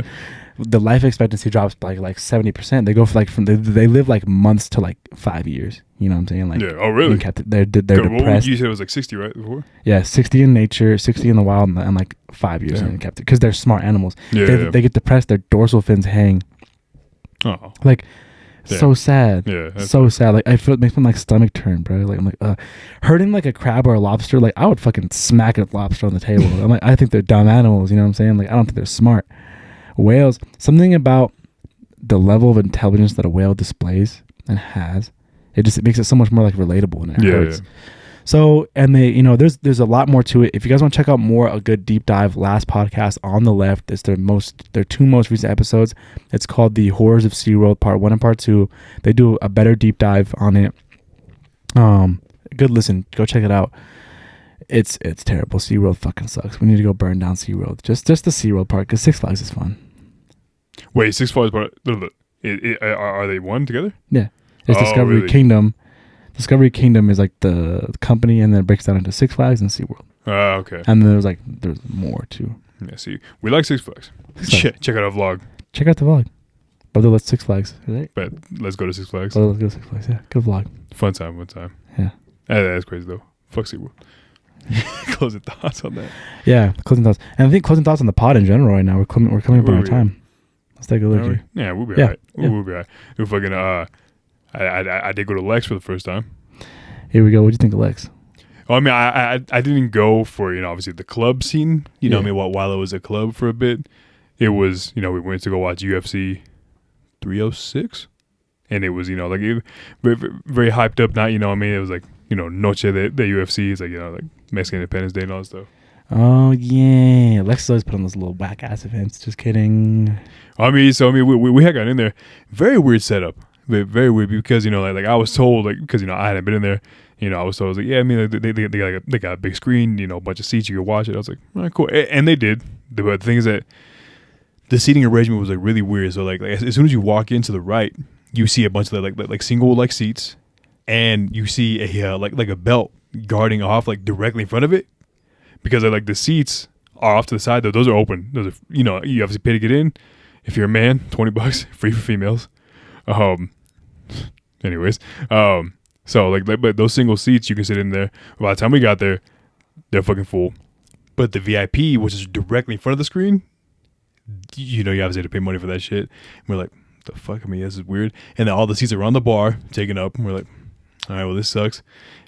S1: The life expectancy drops by like 70%. They go for like they live like months to like 5 years. You know what I'm saying? Like,
S2: yeah. Oh really?
S1: They're depressed.
S2: You said it was like 60, right? Before?
S1: Yeah, 60 in nature, 60 in the wild, and like 5 years in captivity because they're smart animals.
S2: Yeah,
S1: they get depressed. Their dorsal fins hang.
S2: Oh,
S1: like so sad.
S2: Yeah,
S1: so sad. Like I feel it makes my like stomach turn, bro. Like I'm like hurting like a crab or a lobster. Like I would fucking smack a lobster on the table. I'm like, I think they're dumb animals. You know what I'm saying? Like I don't think they're smart. Whales, something about the level of intelligence that a whale displays and has, it makes it so much more like relatable and it hurts. Yeah. So, and they, there's a lot more to it. If you guys want to check out more, a good deep dive, last podcast on the left, it's their two most recent episodes. It's called The Horrors of SeaWorld Part 1 and Part 2. They do a better deep dive on it. Good listen. Go check it out. It's terrible. SeaWorld fucking sucks. We need to go burn down SeaWorld. Just the SeaWorld part, because Six Flags is fun.
S2: Wait, Six Flags part? Are they one together?
S1: Yeah. It's Discovery Kingdom. Discovery Kingdom is like the company, and then it breaks down into Six Flags and SeaWorld.
S2: Okay.
S1: And then there's more too.
S2: Yeah, see, we like Six Flags. Check out our vlog.
S1: Check out the vlog. Brother, let's Six Flags. Right?
S2: But let's go to Six Flags.
S1: Brother, let's go to Six Flags. Yeah, good vlog.
S2: Fun time.
S1: Yeah.
S2: That's crazy though. Fuck SeaWorld. Closing thoughts on that.
S1: Yeah, closing thoughts. And I think closing thoughts on the pod in general right now. We're coming up on our time. Let's take a look here.
S2: Yeah, we'll be alright. We'll be alright. We're fucking I did go to Lex for the first time.
S1: Here we go. What do you think of Lex?
S2: Oh, I mean, I didn't go for, obviously the club scene. What I mean, while it was a club for a bit, it was, we went to go watch UFC 306. And it was, like very, very hyped up night, I mean? It was like, Noche de UFC. It's like, like Mexican Independence Day and all that stuff.
S1: Oh, yeah. Lex always put on those little whack ass events. Just kidding.
S2: I mean, we had gotten in there. Very weird setup. Very weird because, like I was told, like, because, I hadn't been in there, I was told, like, yeah, I mean, like, they got a big screen, a bunch of seats, you could watch it. I was like, all right, cool. And they did. But the thing is that the seating arrangement was, like, really weird. So, like as soon as you walk into the right, you see a bunch of, like single, like, seats. And you see a, like a belt guarding off, like, directly in front of it. Because, like, the seats are off to the side, though. Those are open. Those are, you obviously pay to get in. If you're a man, $20, free for females. Anyways, so like, but those single seats you can sit in there. By the time we got there, they're fucking full. But the VIP, which is directly in front of the screen, you obviously had to pay money for that shit. And we're like, what the fuck? I mean, this is weird. And then all the seats around the bar taken up. And we're like, all right, well, this sucks.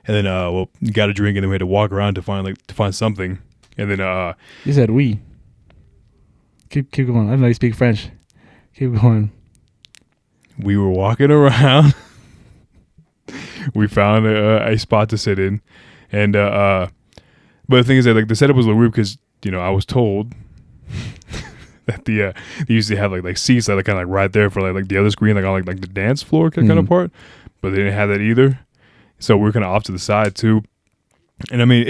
S2: And then, well, you got a drink, and then we had to walk around to find something. And then,
S1: you said we. Keep going. I don't know you speak French. Keep going.
S2: We were walking around. We found a spot to sit in, and but the thing is that like the setup was a little weird because I was told that they usually have like seats that are kind of like right there for like the other screen, like on like the dance floor kind of part, but they didn't have that either. So we were kind of off to the side too, and I mean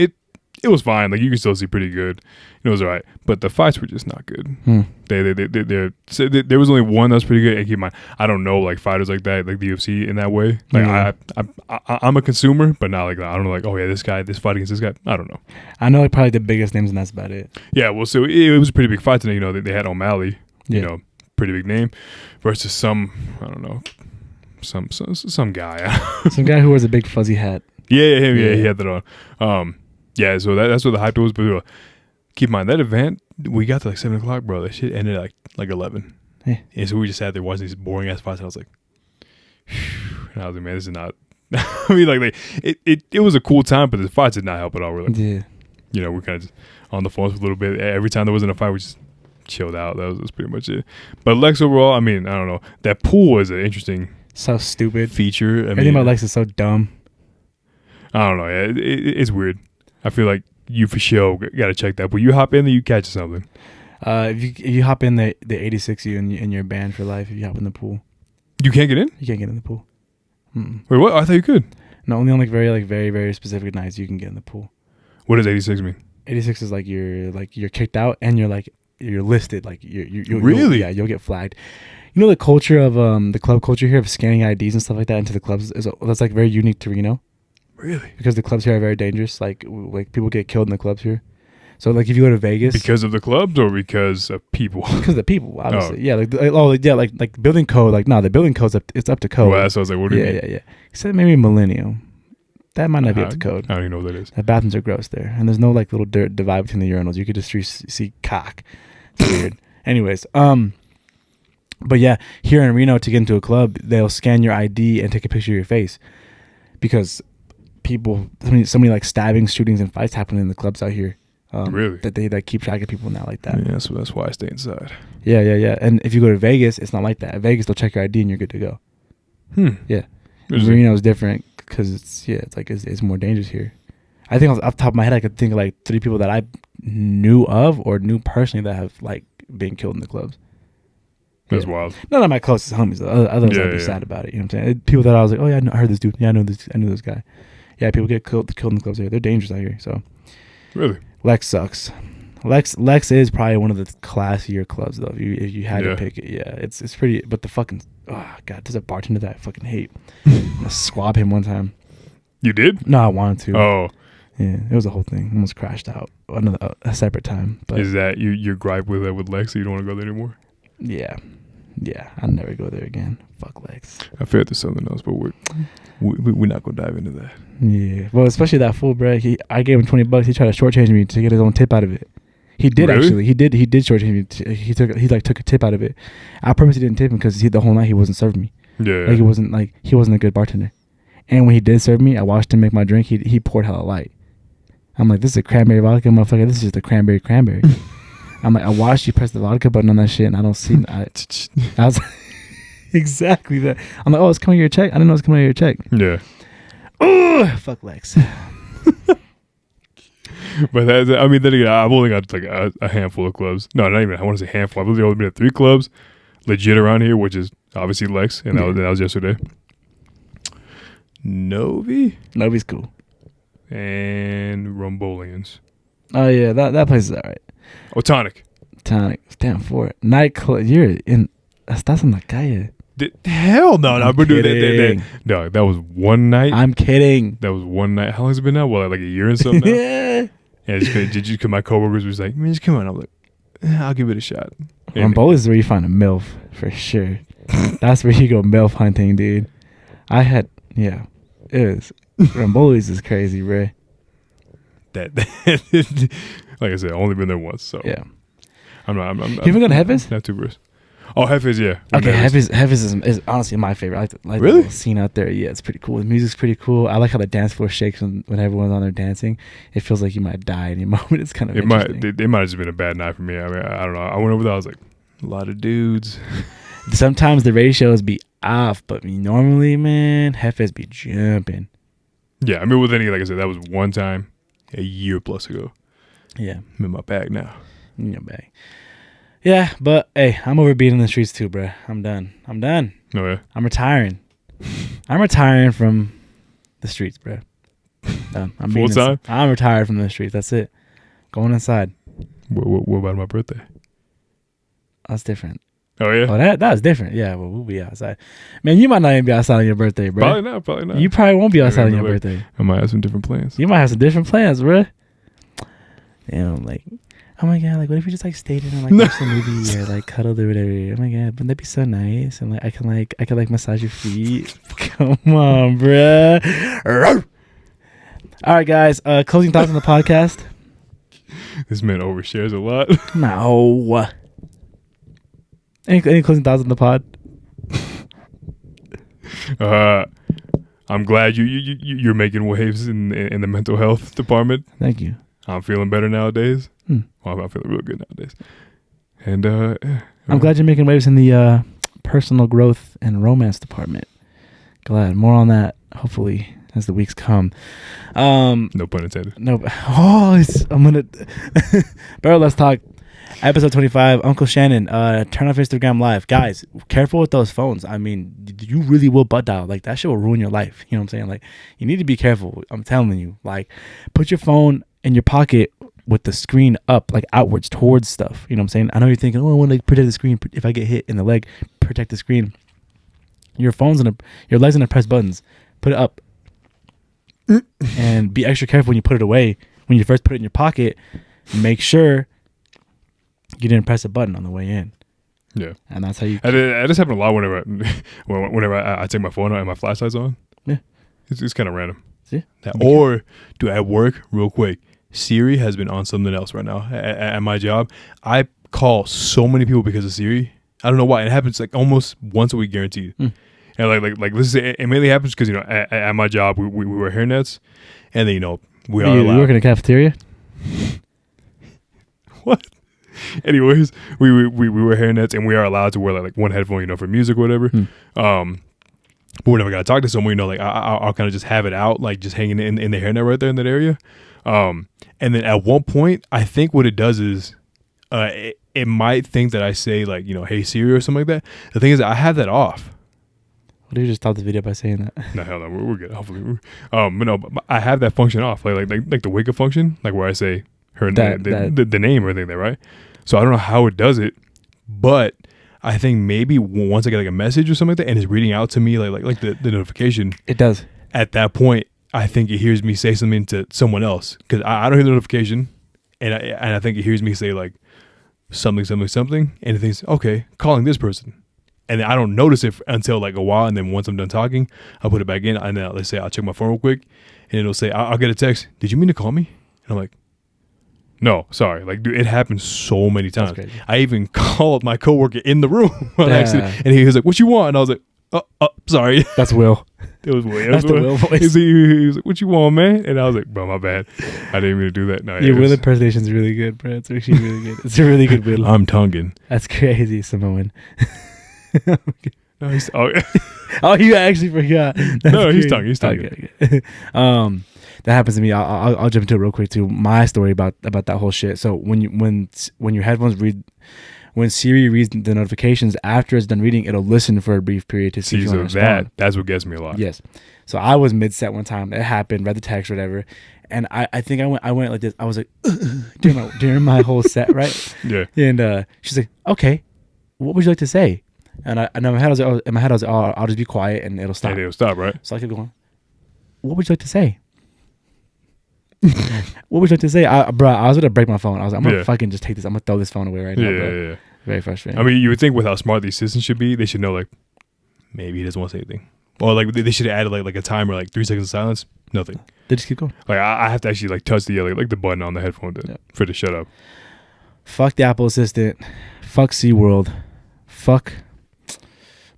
S2: it was fine. Like you could still see pretty good. It was all right, but the fights were just not good. There was only one that was pretty good. And keep in mind, I don't know like fighters like that, like the UFC in that way. Like I'm a consumer, but not like that. I don't know like, oh yeah, this fight against this guy. I don't know.
S1: I know like probably the biggest names, and that's about it.
S2: Yeah, well, so it was a pretty big fight today. They had O'Malley, pretty big name, versus some I don't know, some guy,
S1: some guy who wears a big fuzzy hat.
S2: Yeah, him. Yeah, he had that on. Yeah, so that's what the hype was. But keep in mind that event, we got to like 7 o'clock, bro. That shit ended at like 11.
S1: Yeah.
S2: And so we just sat there watching these boring ass fights. And I was like, and I was like, man, this is not. I mean, like it was a cool time, but the fights did not help at all. Really. Yeah. We're kind of just on the phones for a little bit. Every time there wasn't a fight, we just chilled out. That was pretty much it. But Lex overall, I mean, I don't know. That pool is an interesting,
S1: so stupid
S2: feature.
S1: Everything about Lex is so dumb.
S2: I don't know. Yeah, it's weird. I feel like you for sure got to check that. But you hop in there, you catch something.
S1: If you hop in the 86 you and you're banned for life if you hop in the pool.
S2: You can't get in?
S1: You can't get in the pool. Mm-mm.
S2: Wait, what? I thought you could.
S1: No, only on very very specific nights you can get in the pool.
S2: What does 86 mean?
S1: 86 is like you're kicked out and you're listed, like you'll
S2: really?
S1: You'll get flagged. You know the culture of the club culture here of scanning IDs and stuff like that into the clubs that's like very unique to Reno.
S2: Really?
S1: Because the clubs here are very dangerous. Like people get killed in the clubs here. So like if you go to Vegas,
S2: because of the clubs or because of people? Because
S1: of the people, obviously. Oh. Yeah, like building code. Like no, the building code's it's up to code.
S2: Well, that's what I was like. What do you mean?
S1: Yeah. Except maybe Millennium. That might not be up to code.
S2: I don't even know what that is.
S1: The bathrooms are gross there, and there's no like little dirt divide between the urinals. You could just see cock. It's weird. Anyways, but yeah, here in Reno to get into a club, they'll scan your ID and take a picture of your face because so many like stabbings, shootings, and fights happening in the clubs out here.
S2: Really?
S1: That they like keep track of people now like that.
S2: Yeah, so that's why I stay inside.
S1: Yeah. And if you go to Vegas, it's not like that. At Vegas, they'll check your ID and you're good to go. Yeah. Reno is different because it's more dangerous here. I think off the top of my head, I could think of like 3 people that I knew of or knew personally that have like been killed in the clubs.
S2: That's wild.
S1: None of my closest homies. Others I'd be sad about it. You know what I'm saying? People that I was like, oh yeah, I heard this dude. Yeah, I knew this guy. Yeah, people get killed in the clubs here. They're dangerous out here. So
S2: really,
S1: Lex sucks. Lex is probably one of the classier clubs though. If you had to pick it, yeah, it's pretty. But the fucking god, there's a bartender that I fucking hate. I'm gonna swab him one time.
S2: You did?
S1: No, I wanted to.
S2: Oh,
S1: yeah, it was a whole thing. Almost crashed out a separate time. But
S2: is that your gripe with Lex? So you don't want to go there anymore?
S1: Yeah, I'll never go there again. Fuck Lex.
S2: I feel like there's something else, but we're not gonna dive into that.
S1: Yeah, well, especially that fool, bro. I gave him $20. He tried to shortchange me to get his own tip out of it. He did really? Actually. He did shortchange me. He took a tip out of it. I purposely didn't tip him because the whole night he wasn't serving me.
S2: Yeah,
S1: he wasn't a good bartender. And when he did serve me, I watched him make my drink. He poured hella light. I'm like, this is a cranberry vodka, motherfucker. This is just a cranberry. I'm like, I watched you press the vodka button on that shit, and I don't see. I was exactly that. I'm like, oh, it's coming to your check. I didn't know it was coming to your check.
S2: Yeah.
S1: Oh, fuck Lex.
S2: But then again, I've only got like a handful of clubs. No, not even. I want to say handful. I've only been at 3 clubs legit around here, which is obviously Lex, and that was yesterday. Novi's
S1: cool.
S2: And Rumbolians.
S1: Oh yeah, that place is alright.
S2: Oh, Tonic.
S1: Stand for it. Nightclub. You're in. That's in La Calle.
S2: Hell no, I'm kidding. No, that was one night.
S1: I'm kidding.
S2: That was one night. How long has it been now? Well, like a year and something now?
S1: Yeah.
S2: Because my coworkers was like, man, just come on. I'm like, I'll give it a shot.
S1: Rumble is where you find a MILF for sure. That's where you go MILF hunting, dude. It is. Ramboli's is crazy, bro.
S2: That like I said, I've only been there once, so
S1: yeah.
S2: I'm not.
S1: You ever go to Heavens?
S2: Not too brisk. Oh, Hefes, yeah.
S1: Okay, Hefes is honestly my favorite. I like
S2: Really?
S1: the little scene out there. Yeah, it's pretty cool. The music's pretty cool. I like how the dance floor shakes when everyone's on there dancing. It feels like you might die any moment. It's kind of
S2: It
S1: interesting.
S2: might have just been a bad night for me. I mean, I don't know. I went over there. I was like, a lot of dudes.
S1: Sometimes the ratios be off, but normally, man, Hefes be jumping.
S2: Yeah, I mean, well, then, like I said, that was one time a year plus ago.
S1: Yeah,
S2: I'm in my bag now.
S1: in your bag. Yeah, but hey, I'm over being in the streets too, bruh. I'm done.
S2: Oh, yeah.
S1: I'm retiring. I'm retiring from the streets, bruh. Done.
S2: Full time?
S1: I'm retired from the streets. That's it. Going inside.
S2: What about my birthday?
S1: That's different.
S2: Oh, yeah?
S1: Oh, that was different. Yeah, well, we'll be outside. Man, you might not even be outside on your birthday, bro.
S2: Probably not.
S1: You probably won't be outside on your
S2: Maybe
S1: birthday.
S2: I might have some different plans.
S1: You might have some different plans, bro. Damn, like, oh my god, like, what if we just like stayed in and like watched a movie or like cuddled or whatever? Oh my god, wouldn't that be so nice? And like, I can massage your feet. Come on, bro. All right, guys. Closing thoughts on the podcast.
S2: This man overshares a lot.
S1: No. Any closing thoughts on the pod?
S2: I'm glad you're making waves in the mental health department.
S1: Thank you.
S2: I'm feeling better nowadays. Well, I'm feeling real good nowadays. And
S1: I'm glad you're making waves in the personal growth and romance department. Glad. More on that, hopefully, as the weeks come.
S2: no pun intended.
S1: No. Oh, I'm gonna. Bro, let's talk. Episode 25. Uncle Shannon. Turn off Instagram Live, guys. Careful with those phones. I mean, you really will butt dial. Like that shit will ruin your life. You know what I'm saying? Like you need to be careful. I'm telling you. Like, put your phone in your pocket with the screen up, like outwards towards stuff. You know what I'm saying? I know you're thinking, oh, I want to protect the screen. If I get hit in the leg, protect the screen. Your legs gonna press buttons. Put it up. And be extra careful when you put it away. When you first put it in your pocket, make sure you didn't press a button on the way in.
S2: Yeah,
S1: and that's how you.
S2: I just happen a lot whenever I take my phone out and my flashlight's on.
S1: Yeah,
S2: it's kind of random.
S1: See,
S2: or do at work real quick? Siri has been on something else right now at my job. I call so many people because of Siri. I don't know why. It happens like almost once a week, guaranteed. And like this is it mainly happens because at my job we wear hairnets, and then we are allowed.
S1: You work in a cafeteria?
S2: What? Anyways, we wear hairnets, and we are allowed to wear like one headphone, for music or whatever. But whenever I gotta talk to someone, like I'll kind of just have it out, like just hanging in the hairnet right there in that area. And then at one point, I think what it does is, it might think that I say like hey Siri or something like that. The thing is, I have that off.
S1: What if you just stop the video by saying that?
S2: No, hell no, we're good. Hopefully, but no, I have that function off, like the wake up function, like where I say her the name or anything there, right? So I don't know how it does it, but I think maybe once I get like a message or something like that, and it's reading out to me like the notification,
S1: it does. At
S2: that point, I think it hears me say something to someone else because I don't hear the notification, and I think it hears me say like something, and it thinks, okay, calling this person. And then I don't notice it until like a while. And then once I'm done talking, I'll put it back in. And then let's say I'll check my phone real quick. And it'll say, I'll get a text. Did you mean to call me? And I'm like, no, sorry. Like, dude, it happens so many times. I even called my coworker in the room on accident. And he was like, what you want? And I was like, oh, sorry.
S1: That's Will.
S2: It was Will.
S1: That's the Will voice.
S2: He was like, what you want, man? And I was like, bro, my bad. I didn't mean to do that. No,
S1: your Will impersonation is really good, bro. It's actually really good. It's a really good Will.
S2: I'm tonguing.
S1: That's crazy, Samoan.
S2: No,
S1: you actually forgot.
S2: No, he's talking.
S1: Okay. That happens to me. I'll jump into it real quick too. My story about that whole shit. So when your headphones read, when Siri reads the notifications after it's done reading, it'll listen for a brief period to see if you want to respond.
S2: That's what gets me a lot.
S1: Yes. So I was mid-set one time. It happened. Read the text or whatever, and I think I went like this. I was like during my whole set, right?
S2: Yeah.
S1: And she's like, okay, what would you like to say? And in my head I was like, oh, I'll just be quiet and it'll stop.
S2: And it'll stop, right?
S1: So I kept going, what would you like to say? What would you like to say? Bro, I was going to break my phone. I was like, I'm going to fucking just take this. I'm going to throw this phone away right now, bro. Yeah. Very frustrating.
S2: I mean, you would think with how smart these assistants should be, they should know, like, maybe he doesn't want to say anything. Or, like, they should have added, like a timer, like 3 seconds of silence. Nothing.
S1: They just keep going.
S2: Like, I have to actually, like, touch the, like the button on the headphone for it to shut up.
S1: Fuck the Apple Assistant. Fuck SeaWorld. fuck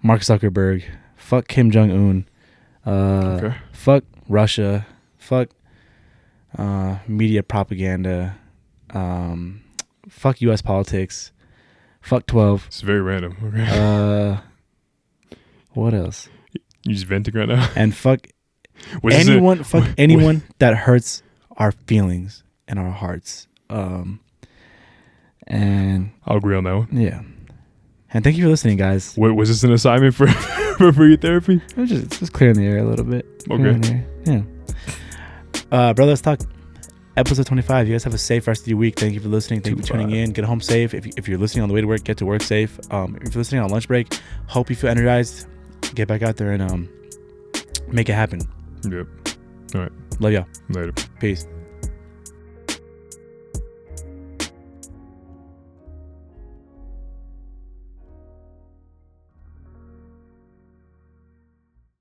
S1: Mark Zuckerberg. Fuck Kim Jong-un.
S2: Okay.
S1: Fuck Russia. Fuck media propaganda. Fuck U.S. politics. Fuck 12.
S2: It's very random. Okay.
S1: What else?
S2: You just venting right now.
S1: And fuck
S2: Was this
S1: anyone. Fuck anyone that hurts our feelings and our hearts. And
S2: I'll agree on that one.
S1: yeah. And thank you for listening, guys.
S2: Wait, was this an assignment for for free therapy?
S1: It's just clearing the air a little bit.
S2: Okay.
S1: Yeah. Brother, let's talk. Episode 25. You guys have a safe rest of your week. Thank you for listening. Thank you for tuning in. Get home safe. If you're listening on the way to work, get to work safe. If you're listening on lunch break, hope you feel energized. Get back out there and make it happen.
S2: Yep. All right.
S1: Love y'all.
S2: Later.
S1: Peace.